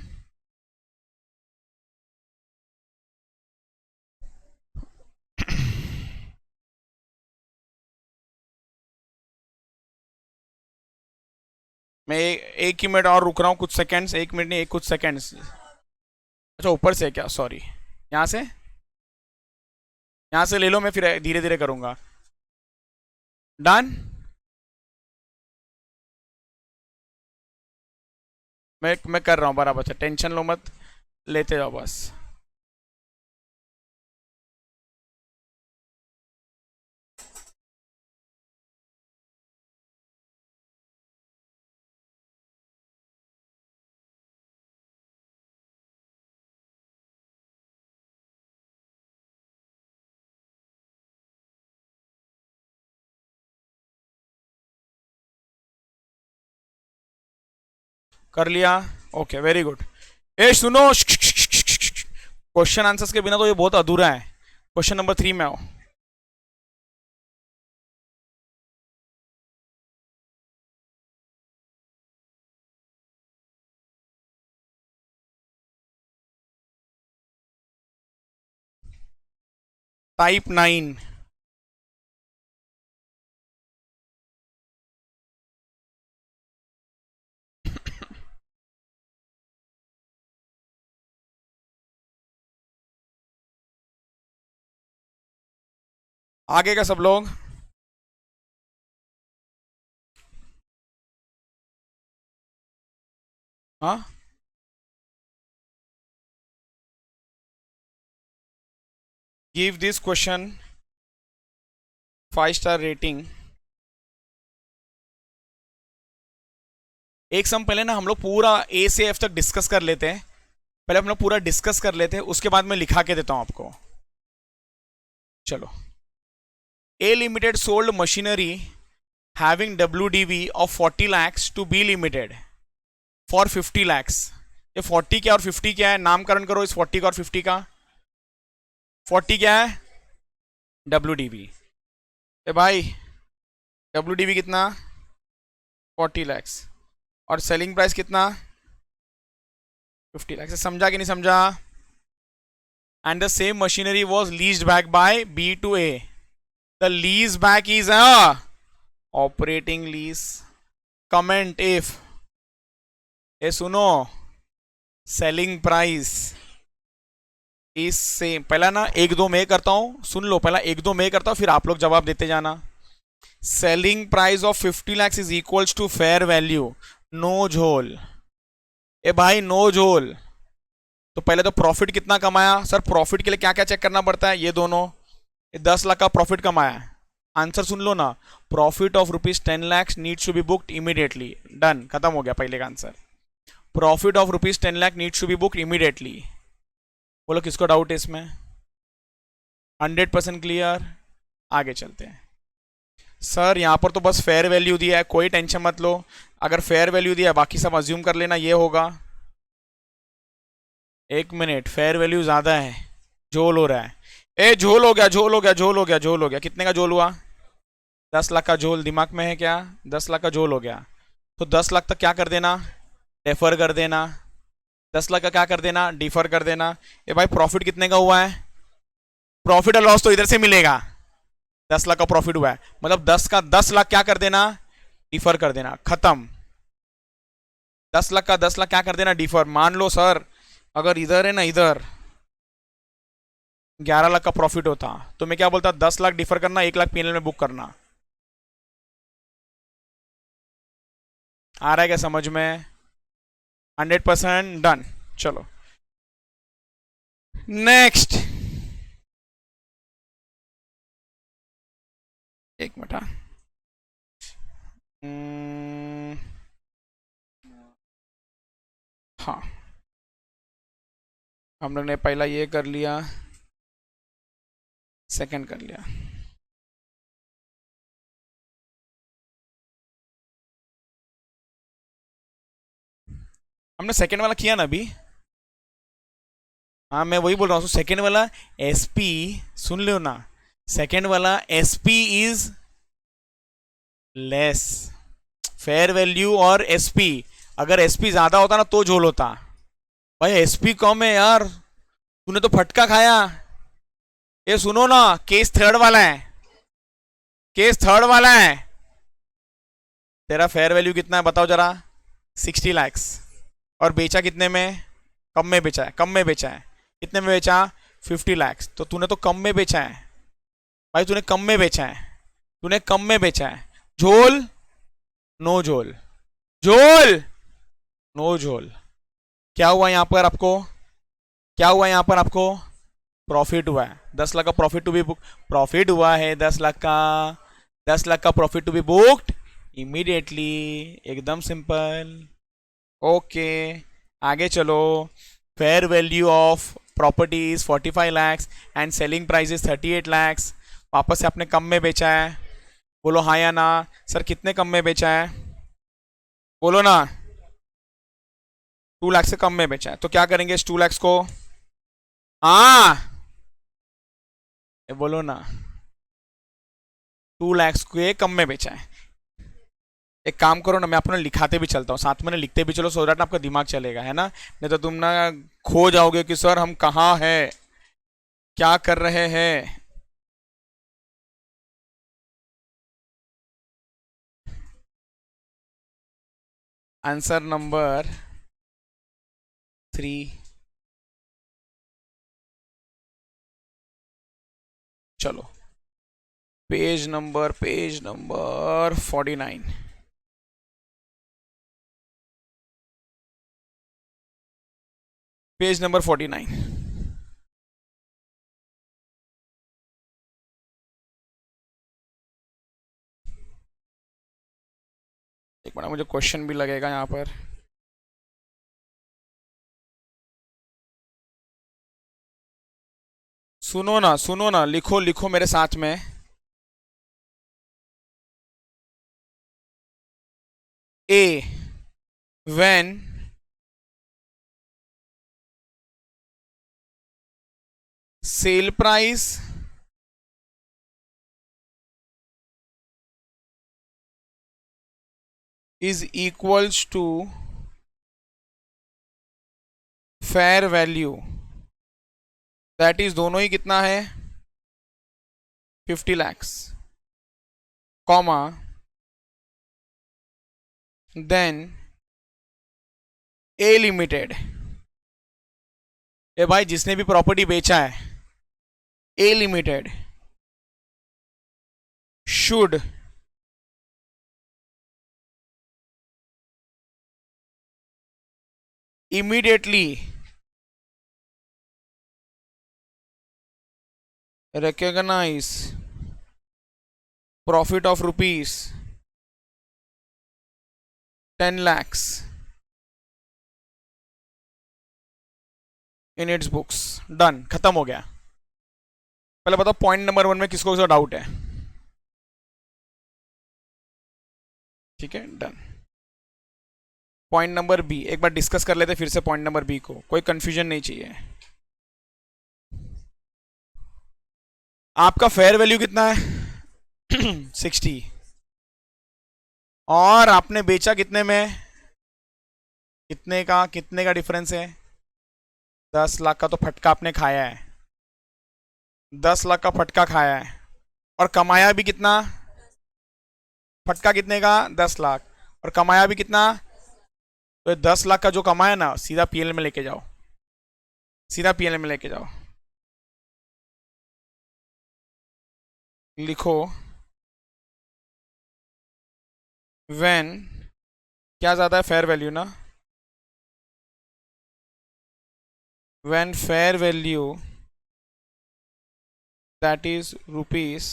मैं एक ही मिनट और रुक रहा हूँ, कुछ सेकंड्स, 1 मिनट नहीं, एक कुछ सेकंड्स। अच्छा ऊपर से क्या, सॉरी, यहाँ से, यहाँ से ले लो, मैं फिर धीरे धीरे करूंगा। डन। मैं कर रहा हूँ बराबर से, टेंशन लो मत, लेते जाओ बस। कर लिया? Okay very good. ए सुनो, क्वेश्चन आंसर्स के बिना तो ये बहुत अधूरा है। क्वेश्चन नंबर 3 में आओ। टाइप 9। आगे का सब लोग? हाँ, give this question 5 star rating. एक सम पहले ना हम लोग पूरा ए से एफ तक डिस्कस कर लेते हैं, पहले हम लोग पूरा डिस्कस कर लेते हैं, उसके बाद मैं लिखा के देता हूं आपको। चलो, A limited sold machinery having WDV of 40 lakhs to B limited for 50 lakhs। ये 40 क्या और 50 क्या है? नामकरण करो इस 40 का और 50 का। 40 क्या है? WDV। ए भाई, WDV कितना? 40 lakhs। और सेलिंग प्राइस कितना? 50 lakhs। समझा कि नहीं समझा? And the same machinery was leased back by B to A। The lease back is operating lease. Comment if, ए सुनो, सेलिंग प्राइस इज सेम। पहला ना एक दो में करता हूं, सुन लो, पहला एक दो में करता हूं फिर आप लोग जवाब देते जाना। Selling price of 50 lakhs is equals to fair value, no झोल। ए भाई नो झोल। तो पहले तो प्रॉफिट कितना कमाया? सर प्रॉफिट के लिए क्या क्या चेक करना पड़ता है? ये दोनों, 10 लाख का प्रॉफिट कमाया। आंसर सुन लो ना, profit of ₹10 lakh needs to be booked immediately. Done, खत्म हो गया पहले का answer. Profit of ₹10 lakh needs to be booked immediately. बोलो किसको डाउट है इसमें? 100% क्लियर। आगे चलते हैं। सर यहाँ पर तो बस फेयर वैल्यू दिया है, कोई टेंशन मत लो। अगर फेयर वैल्यू दिया है बाकी सब अज्यूम कर लेना, ये होगा। 1 मिनट, फेयर वैल्यू ज्यादा है, झोल हो रहा है। ए झोल हो गया, झोल हो गया, झोल हो गया, झोल हो गया। कितने का झोल हुआ? 10 लाख का झोल दिमाग में है क्या? 10 लाख का झोल हो गया। तो 10 लाख तक क्या कर देना? डेफर कर देना। 10 लाख का क्या कर देना? डिफर कर देना। ए भाई प्रॉफिट कितने का हुआ है? प्रॉफिट और लॉस तो इधर से मिलेगा। 10 लाख का प्रॉफिट हुआ है, मतलब 10 लाख क्या कर देना? डिफर कर देना, खत्म। 10 लाख का 10 लाख क्या कर देना? डिफर। मान लो सर अगर इधर है ना, इधर 11 लाख का प्रॉफिट होता तो मैं क्या बोलता? 10 लाख डिफर करना, 1 लाख पीएनएल में बुक करना। आ रहा है क्या समझ में? 100% डन। चलो नेक्स्ट। एक मिनट। हाँ, हम लोग ने पहला ये कर लिया, सेकंड कर लिया। हमने सेकंड वाला किया ना अभी। हाँ मैं वही बोल रहा हूँ, सेकंड वाला एसपी, सुन लो ना, सेकंड वाला SP is less fair value और एसपी। अगर एसपी ज्यादा होता ना तो झोल होता। भाई एसपी कम है यार, तूने तो फटका खाया। ये सुनो ना, केस थर्ड वाला है, केस थर्ड वाला है। तेरा फेयर वैल्यू कितना है बताओ जरा? 60 लाख। और बेचा कितने में? कम में बेचा है, कम में बेचा है। कितने में बेचा? 50 लाख। तो तूने तो कम में बेचा है भाई, तूने कम में बेचा है, तूने कम में बेचा है। झोल? नो झोल। झोल? नो झोल। क्या हुआ यहां पर आपको? क्या हुआ यहां पर आपको? प्रॉफिट हुआ है 10 लाख का profit to be book. Profit हुआ है 10 लाख का, 10 लाख का profit to be booked immediately. एकदम सिंपल। ओके आगे चलो। Fair value of property is 45 lakh and selling price is 38 lakh. वापस से आपने कम में बेचा है। बोलो हाँ या ना। सर कितने कम में बेचा है? बोलो ना। 2 लाख से कम में बेचा है, तो क्या करेंगे इस 2 लाख को? हाँ बोलो ना। 2 लाख के कम में बेचा है। एक काम करो ना, मैं अपना लिखाते भी चलता हूँ, साथ में ना लिखते भी चलो, सो दैट आपका दिमाग चलेगा, है ना? नहीं तो तुम ना खो जाओगे कि सर हम कहाँ है, क्या कर रहे हैं। Answer number 3। चलो पेज नंबर 49। Page number 49। एक मिनट, मुझे क्वेश्चन भी लगेगा यहाँ पर। सुनो ना, लिखो लिखो मेरे साथ में। A when sale price is equals to fair value, that is दोनों ही कितना है? 50 lakh, comma then A limited. ए भाई जिसने भी प्रॉपर्टी बेचा है, A limited should immediately recognize profit of rupees 10 lakhs in its books. Done, खत्म हो गया. पहले बताओ पॉइंट नंबर 1 में किसको किसको डाउट है. ठीक है, डन. पॉइंट नंबर बी एक बार डिस्कस कर लेते फिर से. पॉइंट नंबर बी को कोई कंफ्यूजन नहीं चाहिए. आपका फेयर वैल्यू कितना है 60 और आपने बेचा कितने में. कितने का डिफरेंस है. 10 लाख का तो फटका आपने खाया है. 10 लाख का फटका खाया है और कमाया भी कितना. फटका कितने का 10 लाख और कमाया भी कितना. तो 10 लाख का जो कमाया ना सीधा पीएल में लेके जाओ. सीधा पीएल में लेके जाओ. लिखो व्हेन क्या ज्यादा है फेयर वैल्यू ना. When fair value that is rupees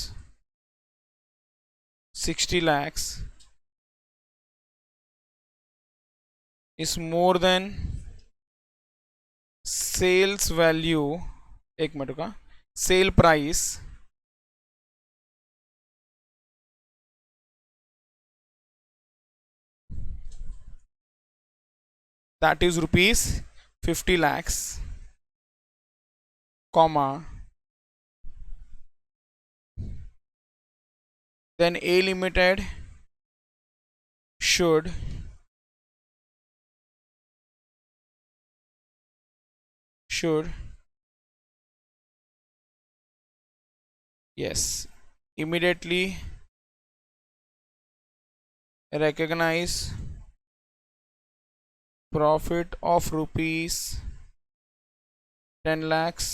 60 lakhs is more than sales value. एक मिनट का sale price that is rupees 50 lakhs comma then A Limited should yes immediately recognize profit of rupees 10 lakhs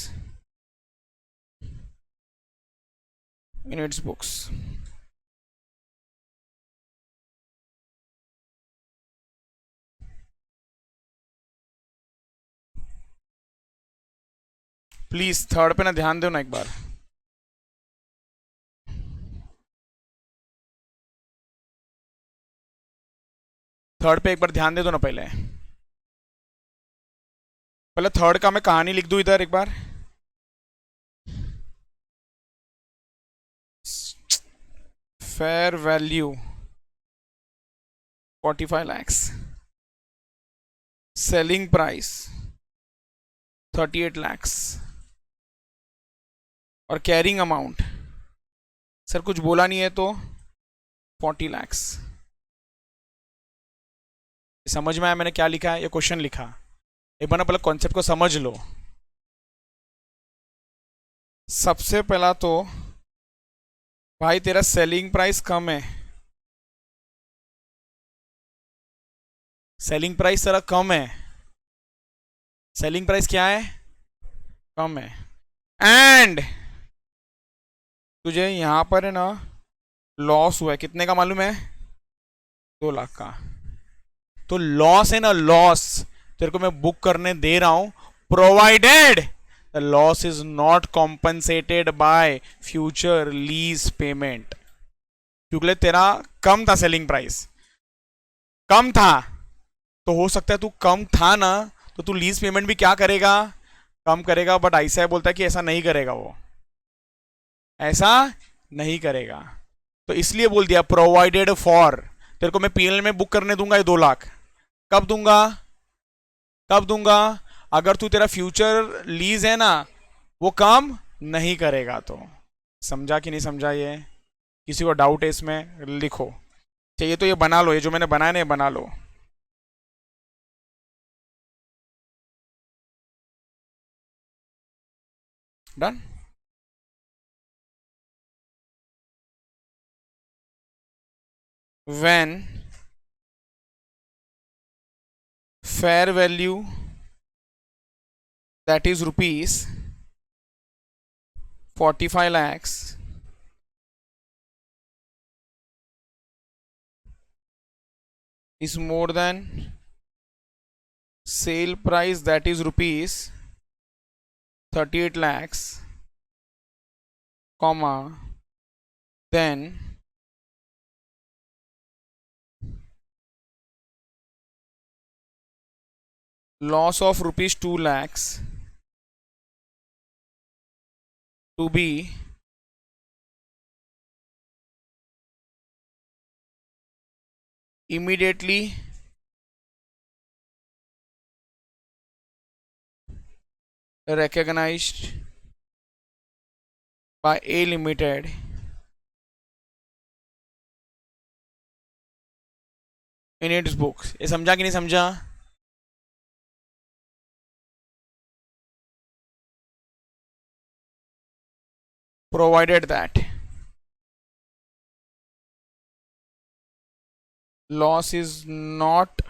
in its books. Please third पे ना ध्यान दो ना एक बार. Third पे एक बार ध्यान दे दो ना. पहले थर्ड का मैं कहानी लिख दूं इधर एक बार. Fair value 45 lakhs. Selling price 38 lakhs. और कैरिंग अमाउंट सर कुछ बोला नहीं है तो 40 lakhs. समझ में आया मैंने क्या लिखा है. ये क्वेश्चन लिखा. एक बार ना पहले कॉन्सेप्ट को समझ लो. सबसे पहला तो भाई तेरा सेलिंग प्राइस कम है. सेलिंग प्राइस तेरा कम है. सेलिंग प्राइस क्या है कम है. एंड तुझे यहां पर है ना लॉस हुआ है. कितने का मालूम है 2 लाख का. तो लॉस है ना लॉस तेरे को मैं बुक करने दे रहा हूं provided the loss is not compensated by future lease payment. क्योंकि तेरा कम था सेलिंग प्राइस कम था तो हो सकता है तू कम था ना तो तू लीज पेमेंट भी क्या करेगा कम करेगा. बट ऐसा बोलता है कि ऐसा नहीं करेगा. वो ऐसा नहीं करेगा तो इसलिए बोल दिया प्रोवाइडेड फॉर. तेरे को मैं पीएल में बुक करने दूंगा ये 2 लाख. कब दूंगा अगर तू तेरा फ्यूचर लीज है ना वो कम नहीं करेगा. तो समझा कि नहीं समझा. ये किसी को डाउट है इसमें लिखो. चाहिए तो ये बना लो. ये जो मैंने बनाया ना ये बना लो. Done. when fair value that is rupees 45 lakhs is more than sale price that is rupees 38 lakhs comma, then loss of rupees 2 lakhs to be immediately recognized by A Limited in its books. ये समझा कि नहीं समझा? Provided that loss is not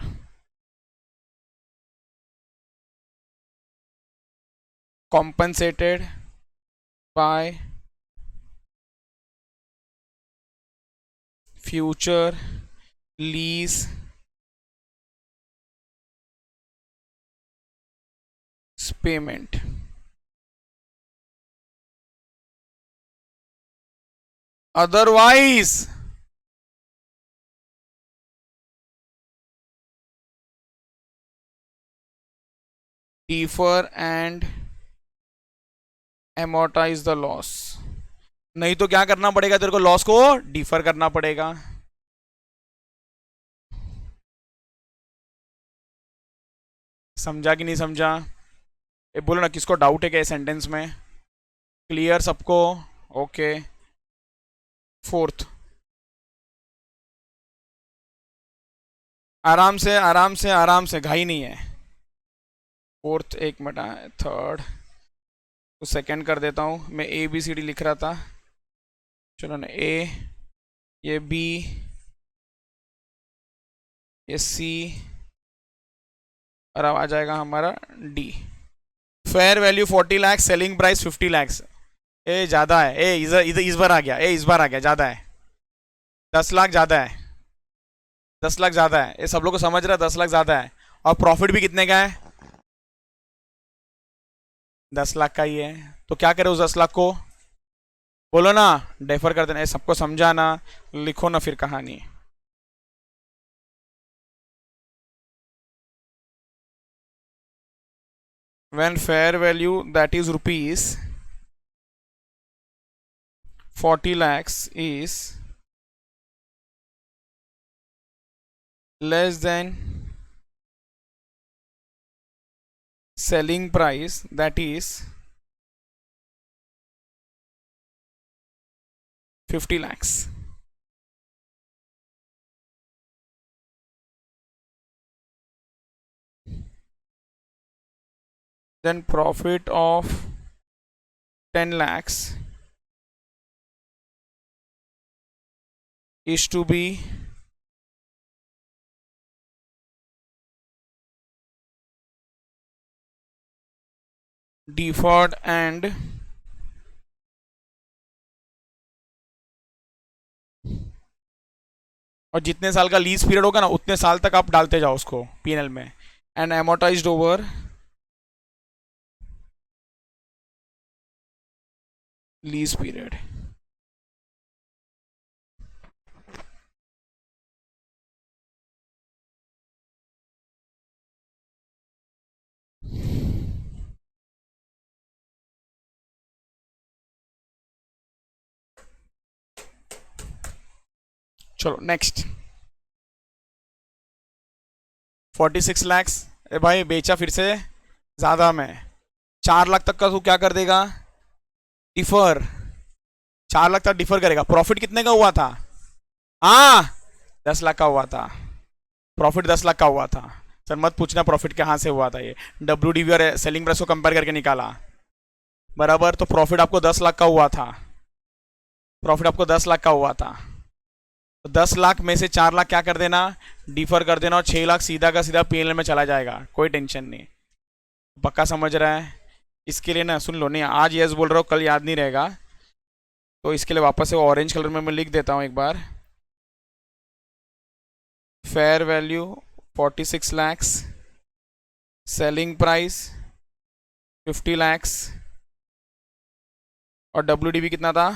compensated by future lease payment. Otherwise, defer and amortize the loss. नहीं तो क्या करना पड़ेगा तेरे को? लॉस को डिफर करना पड़ेगा. समझा कि नहीं समझा? ये बोलो ना, किसको डाउट है क्या सेंटेंस में? क्लियर सबको? ओके. फोर्थ, आराम से आराम से आराम से, घाई नहीं है. फोर्थ, एक मिनट. थर्ड तो सेकंड कर देता हूँ मैं. ए बी सी डी लिख रहा था, चलो ना. ए, ये बी, ये सी, और अब आ जाएगा हमारा D. Fair value 40 lakh, selling price 50 lakh. ए ज़्यादा है. ए इधर इधर इस बार आ गया. ए इस बार आ गया, ज़्यादा है. 10 लाख ज़्यादा है. 10 लाख ज़्यादा है. ये सब लोग को समझ रहा है? 10 लाख ज़्यादा है. और प्रॉफिट भी कितने का है? 10 लाख का ही है. तो क्या करें उस 10 लाख को? बोलो ना, डेफर कर देना. सबको समझाना, लिखो ना फिर कहानी. When fair value, that is rupees 40 lakhs, is less than selling price, that is 50 lakhs. Then profit of 10 lakhs is to be deferred and और जितने साल का लीज पीरियड होगा ना, उतने साल तक आप डालते जाओ उसको पीएनएल में. And amortized over lease period. चलो नेक्स्ट. 46 लैक्स. ए भाई बेचा फिर से ज़्यादा में. 4 लाख तक का तू क्या कर देगा? डिफर. 4 लाख तक डिफर करेगा. प्रॉफिट कितने का हुआ था? हाँ, 10 लाख का हुआ था. प्रॉफिट 10 लाख का हुआ था. सर मत पूछना प्रॉफिट कहाँ से हुआ था. ये WDV और सेलिंग प्राइस को कंपेयर करके निकाला बराबर. तो प्रॉफिट आपको 10 लाख का हुआ था. प्रॉफिट आपको 10 लाख का हुआ था. तो 10 लाख में से 4 लाख क्या कर देना? डिफर कर देना. और 6 लाख सीधा का सीधा पीएनएल में चला जाएगा. कोई टेंशन नहीं. पक्का समझ रहा है? इसके लिए ना सुन लो, नहीं आज यस बोल रहा हूँ, कल याद नहीं रहेगा. तो इसके लिए वापस से ऑरेंज कलर में मैं लिख देता हूँ एक बार. Fair value 46 lakhs, selling price 50 lakhs, और WDV कितना था?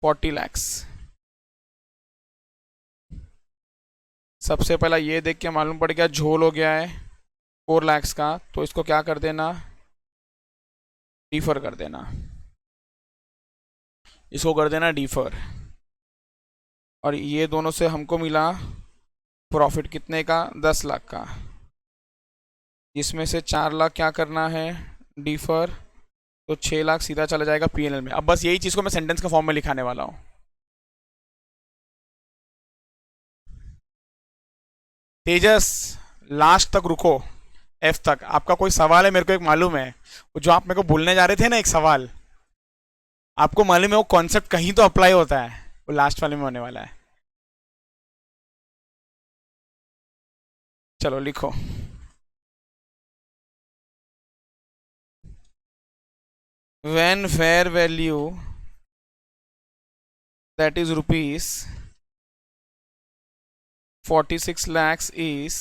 40 lakhs। सबसे पहला ये देख के मालूम पड़ गया झोल हो गया है 4 lakhs का, तो इसको क्या कर देना, डिफर कर देना, इसको कर देना डिफर। और ये दोनों से हमको मिला प्रॉफिट कितने का? 10 लाख का। इसमें से 4 लाख क्या करना है? डिफर। तो 6 लाख सीधा चला जाएगा पीएनएल में। अब बस यही चीज़ को मैं सेंटेंस के फॉर्म में लिखाने वाला हूँ। तेजस, लास्ट तक रुको, एफ तक। आपका कोई सवाल है? मेरे को एक मालूम है, वो जो आप मेरे को बोलने जा रहे थे ना एक सवाल, आपको मालूम है वो कॉन्सेप्ट कहीं तो अप्लाई होता है, वो लास्ट वाले में होने वाला है। चलो लिखो। When fair value, that is rupees 46 lakhs, is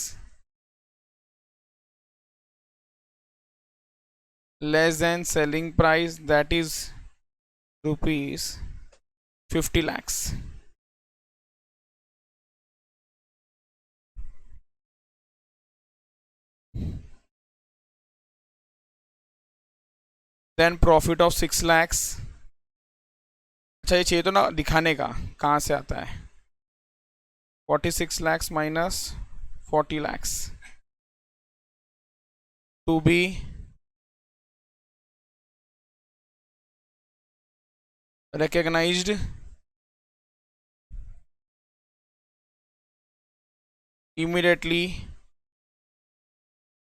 less than selling price, that is rupees 50 lakhs. Then profit of 6 lakhs। अच्छा ये चाहिए तो ना दिखाने का कहाँ से आता है। 46 lakhs minus 40 lakhs to be recognized immediately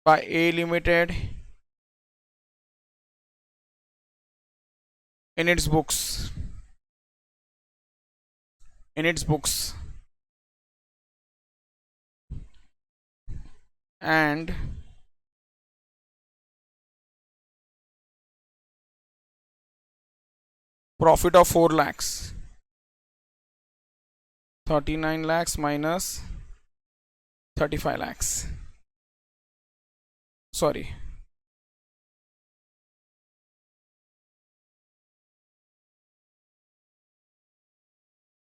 by A Limited in its books, and profit of 4 lakhs, 39 lakhs minus 35 lakhs, sorry,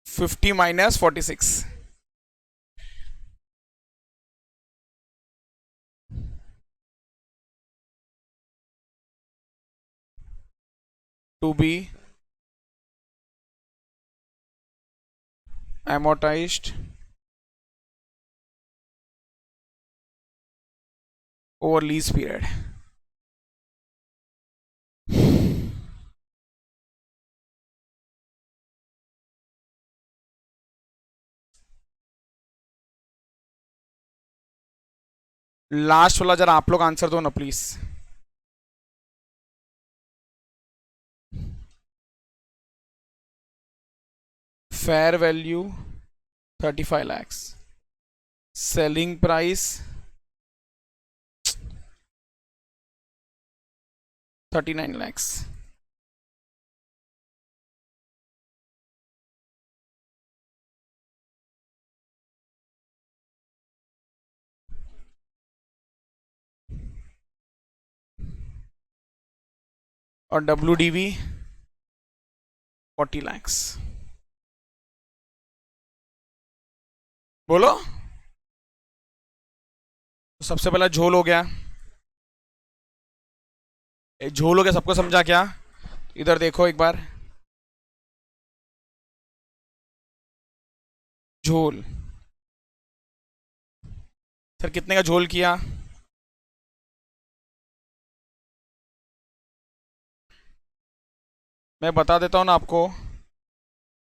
50 minus 46, to be amortized over lease period। Last वाला जरा आप लोग आंसर दो ना please. Fair value 35 lakhs, selling price 39 lakhs। और WDV 40 lakhs। बोलो। तो सबसे पहला झोल हो गया, झोल हो गया, सबको समझा क्या? इधर देखो एक बार, झोल। सर कितने का झोल किया? मैं बता देता हूँ ना आपको,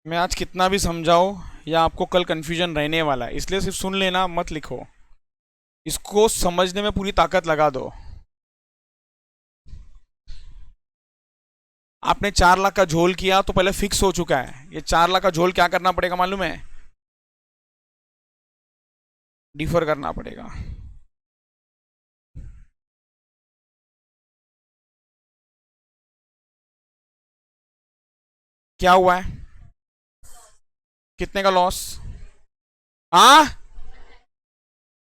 मैं आज कितना भी समझाऊँ या आपको कल कंफ्यूजन रहने वाला है, इसलिए सिर्फ सुन लेना, मत लिखो। इसको समझने में पूरी ताकत लगा दो। आपने 4 लाख का झोल किया तो पहले फिक्स हो चुका है, ये 4 लाख का झोल क्या करना पड़ेगा मालूम है? डिफर करना पड़ेगा। क्या हुआ है? कितने का लॉस? हाँ,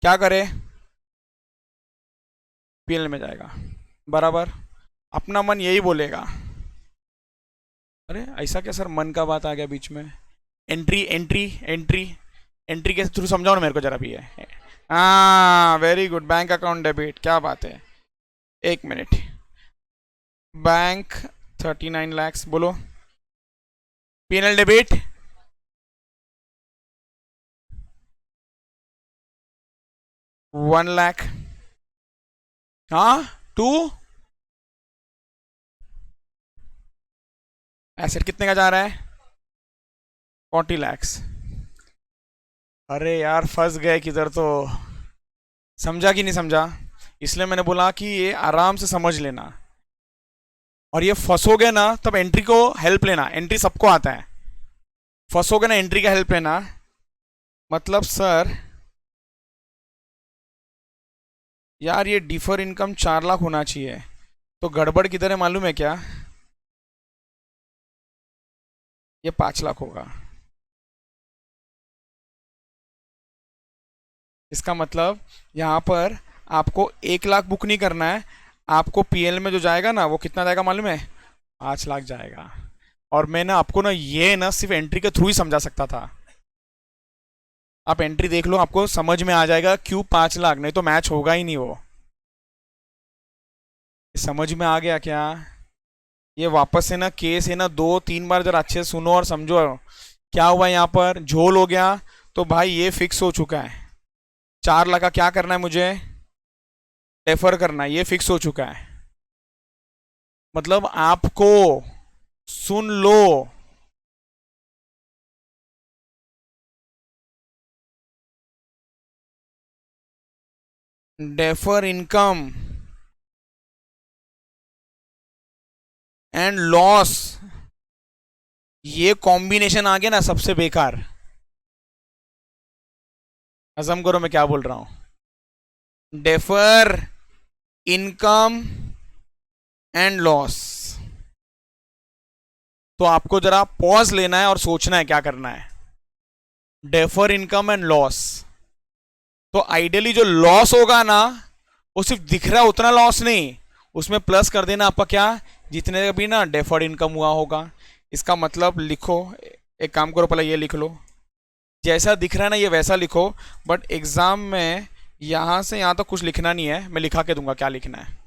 क्या करे? पीएल में जाएगा, बराबर। अपना मन यही बोलेगा। अरे ऐसा क्या सर, मन का बात आ गया बीच में। एंट्री एंट्री एंट्री, एंट्री के थ्रू समझाओ ना मेरे को जरा भी है। हाँ very good, bank account debit, क्या बात है। एक मिनट, बैंक 39 lakhs, बोलो। PNL debit 1 lakh। हाँ, टू एसेट कितने का जा रहा है? 40 lakhs। अरे यार फंस गए किधर तो, समझा कि नहीं समझा? इसलिए मैंने बोला कि ये आराम से समझ लेना, और ये फंसोगे ना तब एंट्री को हेल्प लेना, एंट्री सबको आता है। फंसोगे ना एंट्री का हेल्प लेना। मतलब सर यार ये डिफर इनकम 4 लाख होना चाहिए, तो गड़बड़ किधर है मालूम है क्या? ये 5 लाख होगा। इसका मतलब यहाँ पर आपको 1 लाख बुक नहीं करना है, आपको पीएल में जो जाएगा ना वो कितना जाएगा मालूम है? 5 लाख जाएगा। और मैं ना आपको ना ये ना सिर्फ एंट्री के थ्रू ही समझा सकता था। आप एंट्री देख लो, आपको समझ में आ जाएगा क्यों 5 लाख, नहीं तो मैच होगा ही नहीं वो। समझ में आ गया क्या? ये वापस से ना केस है ना 2-3 बार जरा अच्छे से सुनो और समझो क्या हुआ यहाँ पर, झोल हो गया। तो भाई ये फिक्स हो चुका है, 4 लाख का क्या करना है मुझे? डेफर करना है, ये फिक्स हो चुका है। मतलब आपको, सुन लो, डेफर इनकम एंड लॉस, ये कॉम्बिनेशन आ गया ना सबसे बेकार। हजम करो मैं क्या बोल रहा हूं। डेफर इनकम एंड लॉस, तो आपको जरा पॉज लेना है और सोचना है क्या करना है। डेफर इनकम एंड लॉस, तो आइडियली जो लॉस होगा ना वो सिर्फ दिख रहा है उतना लॉस नहीं, उसमें प्लस कर देना आपका क्या, जितने भी ना डेफर्ड इनकम हुआ होगा। इसका मतलब लिखो, एक काम करो पहले ये लिख लो, जैसा दिख रहा है ना ये वैसा लिखो। बट एग्जाम में यहां से यहां तक कुछ लिखना नहीं है, मैं लिखा के दूंगा क्या लिखना है।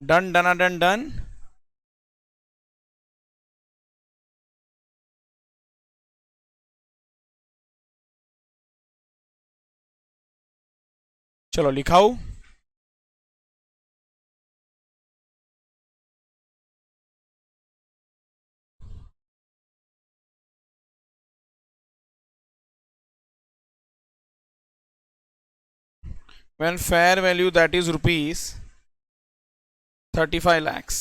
Done done done done. चलो लिखाओ। when fair value that is rupees 35 lakhs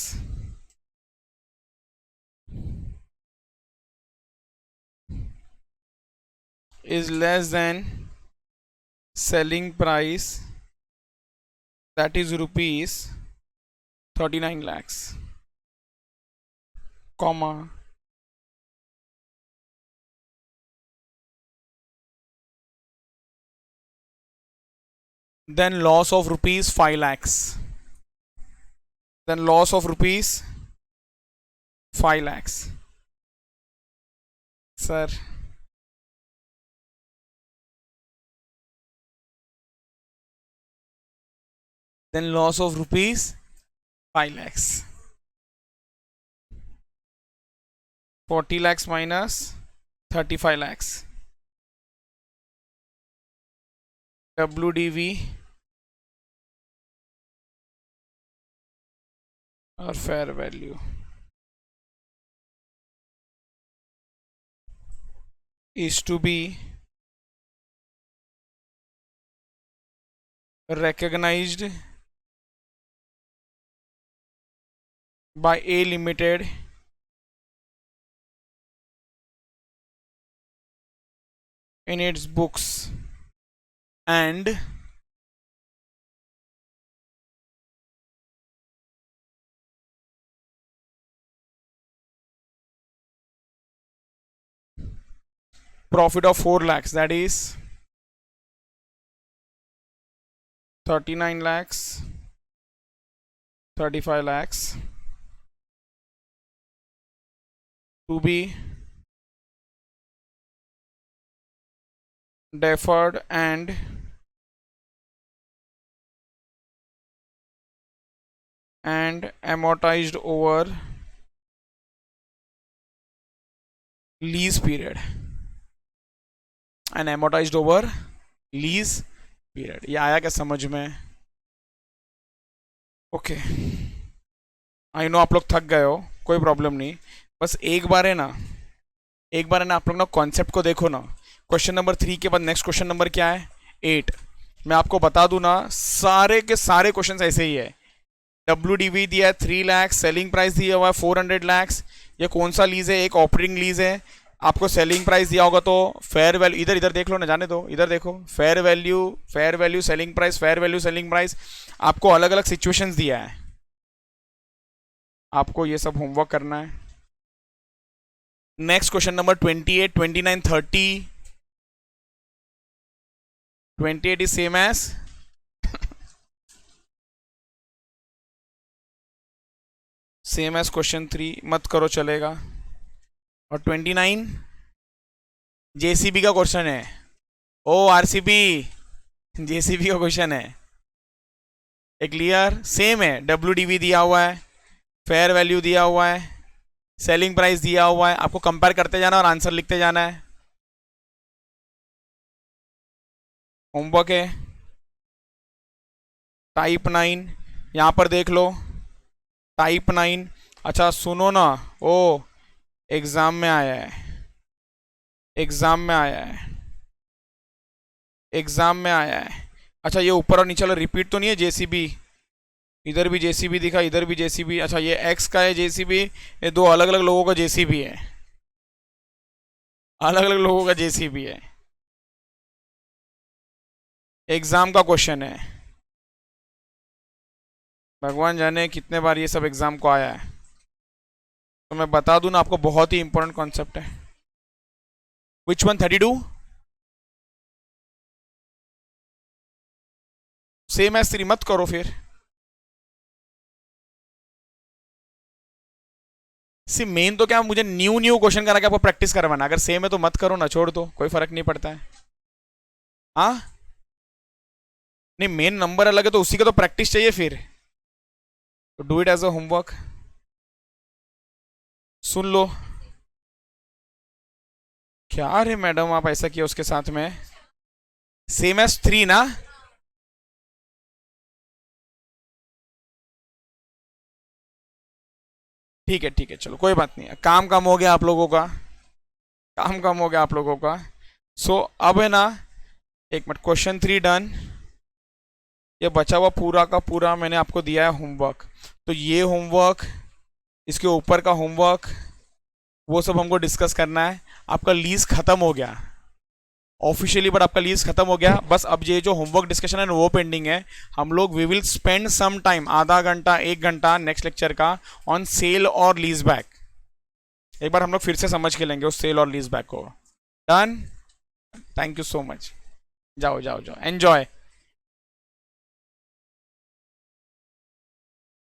is less than selling price that is rupees 39 lakhs, comma, then loss of rupees 5 lakhs, then loss of rupees 5 lakhs. Sir, then loss of rupees 5 lakhs. 40 lakhs minus 35 lakhs. WDV or fair value is to be recognized by A Limited in its books and profit of 4 lakhs, that is 39 lakhs, 35 lakhs to be deferred and amortized over lease period and amortized over lease period. ये आया क्या समझ में? Okay, I know आप लोग थक गए हो, कोई प्रॉब्लम नहीं, बस एक बार है ना आप लोग ना कॉन्सेप्ट को देखो ना। क्वेश्चन नंबर 3 के बाद नेक्स्ट क्वेश्चन नंबर क्या है? 8। मैं आपको बता दूं ना, सारे के सारे क्वेश्चन ऐसे ही है। WDV दिया है 3 लाख, सेलिंग प्राइस दिया हुआ है 400 लैक्स। ये कौन सा लीज है? एक ऑपरेटिंग लीज है। आपको सेलिंग प्राइस दिया होगा तो फेयर वैल्यू, इधर देख लो ना, जाने दो, इधर देखो, fair value selling price, fair value selling price. आपको अलग अलग सिचुएशंस दिया है, आपको ये सब होमवर्क करना है। Next question number 28, 29, 30। 28 is same as question 3, मत करो चलेगा। और 29 जेसीबी का क्वेश्चन है। ओ आरसीबी, जेसीबी का क्वेश्चन है। एक क्लियर सेम है, WDV दिया हुआ है, फेयर वैल्यू दिया हुआ है, सेलिंग प्राइस दिया हुआ है। आपको कंपेयर करते जाना और आंसर लिखते जाना है। होमवर्क है। टाइप 9 यहां पर देख लो, टाइप 9। अच्छा सुनो ना, ओ एग्जाम में आया है, एग्जाम में आया है, एग्जाम में आया है। अच्छा ये ऊपर और नीचे वाला रिपीट तो नहीं है? जेसीबी, इधर भी जेसीबी दिखा, इधर भी जेसीबी। अच्छा ये एक्स का है जेसीबी, ये दो अलग अलग लोगों का जेसीबी है, अलग अलग लोगों का जेसीबी है। एग्जाम का क्वेश्चन है, भगवान जाने कितने बार ये सब एग्जाम को आया है। तो मैं बता दूं ना आपको, बहुत ही इंपॉर्टेंट कॉन्सेप्ट है। Which one? 32 सेम एज 3, मत करो फिर। सी मेन तो क्या, मुझे न्यू क्वेश्चन करा के आपको प्रैक्टिस करवाना। अगर सेम है तो मत करो ना, छोड़ दो, कोई फर्क नहीं पड़ता है। हाँ नहीं, मेन नंबर अलग है तो उसी का तो प्रैक्टिस चाहिए फिर, तो do it as a homework. सुन लो क्या रे मैडम आप ऐसा किया उसके साथ में? सेम एज 3 ना? ठीक है ठीक है, चलो कोई बात नहीं है, काम कम हो गया आप लोगों का, काम कम हो गया आप लोगों का। सो अब है ना, एक मिनट, क्वेश्चन 3 डन। ये बचा हुआ पूरा का पूरा मैंने आपको दिया है होमवर्क। तो ये होमवर्क, इसके ऊपर का होमवर्क, वो सब हमको डिस्कस करना है। आपका लीज खत्म हो गया ऑफिशियली, बट आपका लीज खत्म हो गया। बस अब ये जो होमवर्क डिस्कशन है वो पेंडिंग है। हम लोग we will spend some time, आधा घंटा 1 घंटा नेक्स्ट लेक्चर का, ऑन सेल और लीज बैक। एक बार हम लोग फिर से समझ के लेंगे उस सेल और लीज बैक को। Done, thank you so much. जाओ जाओ जाओ, एंजॉय।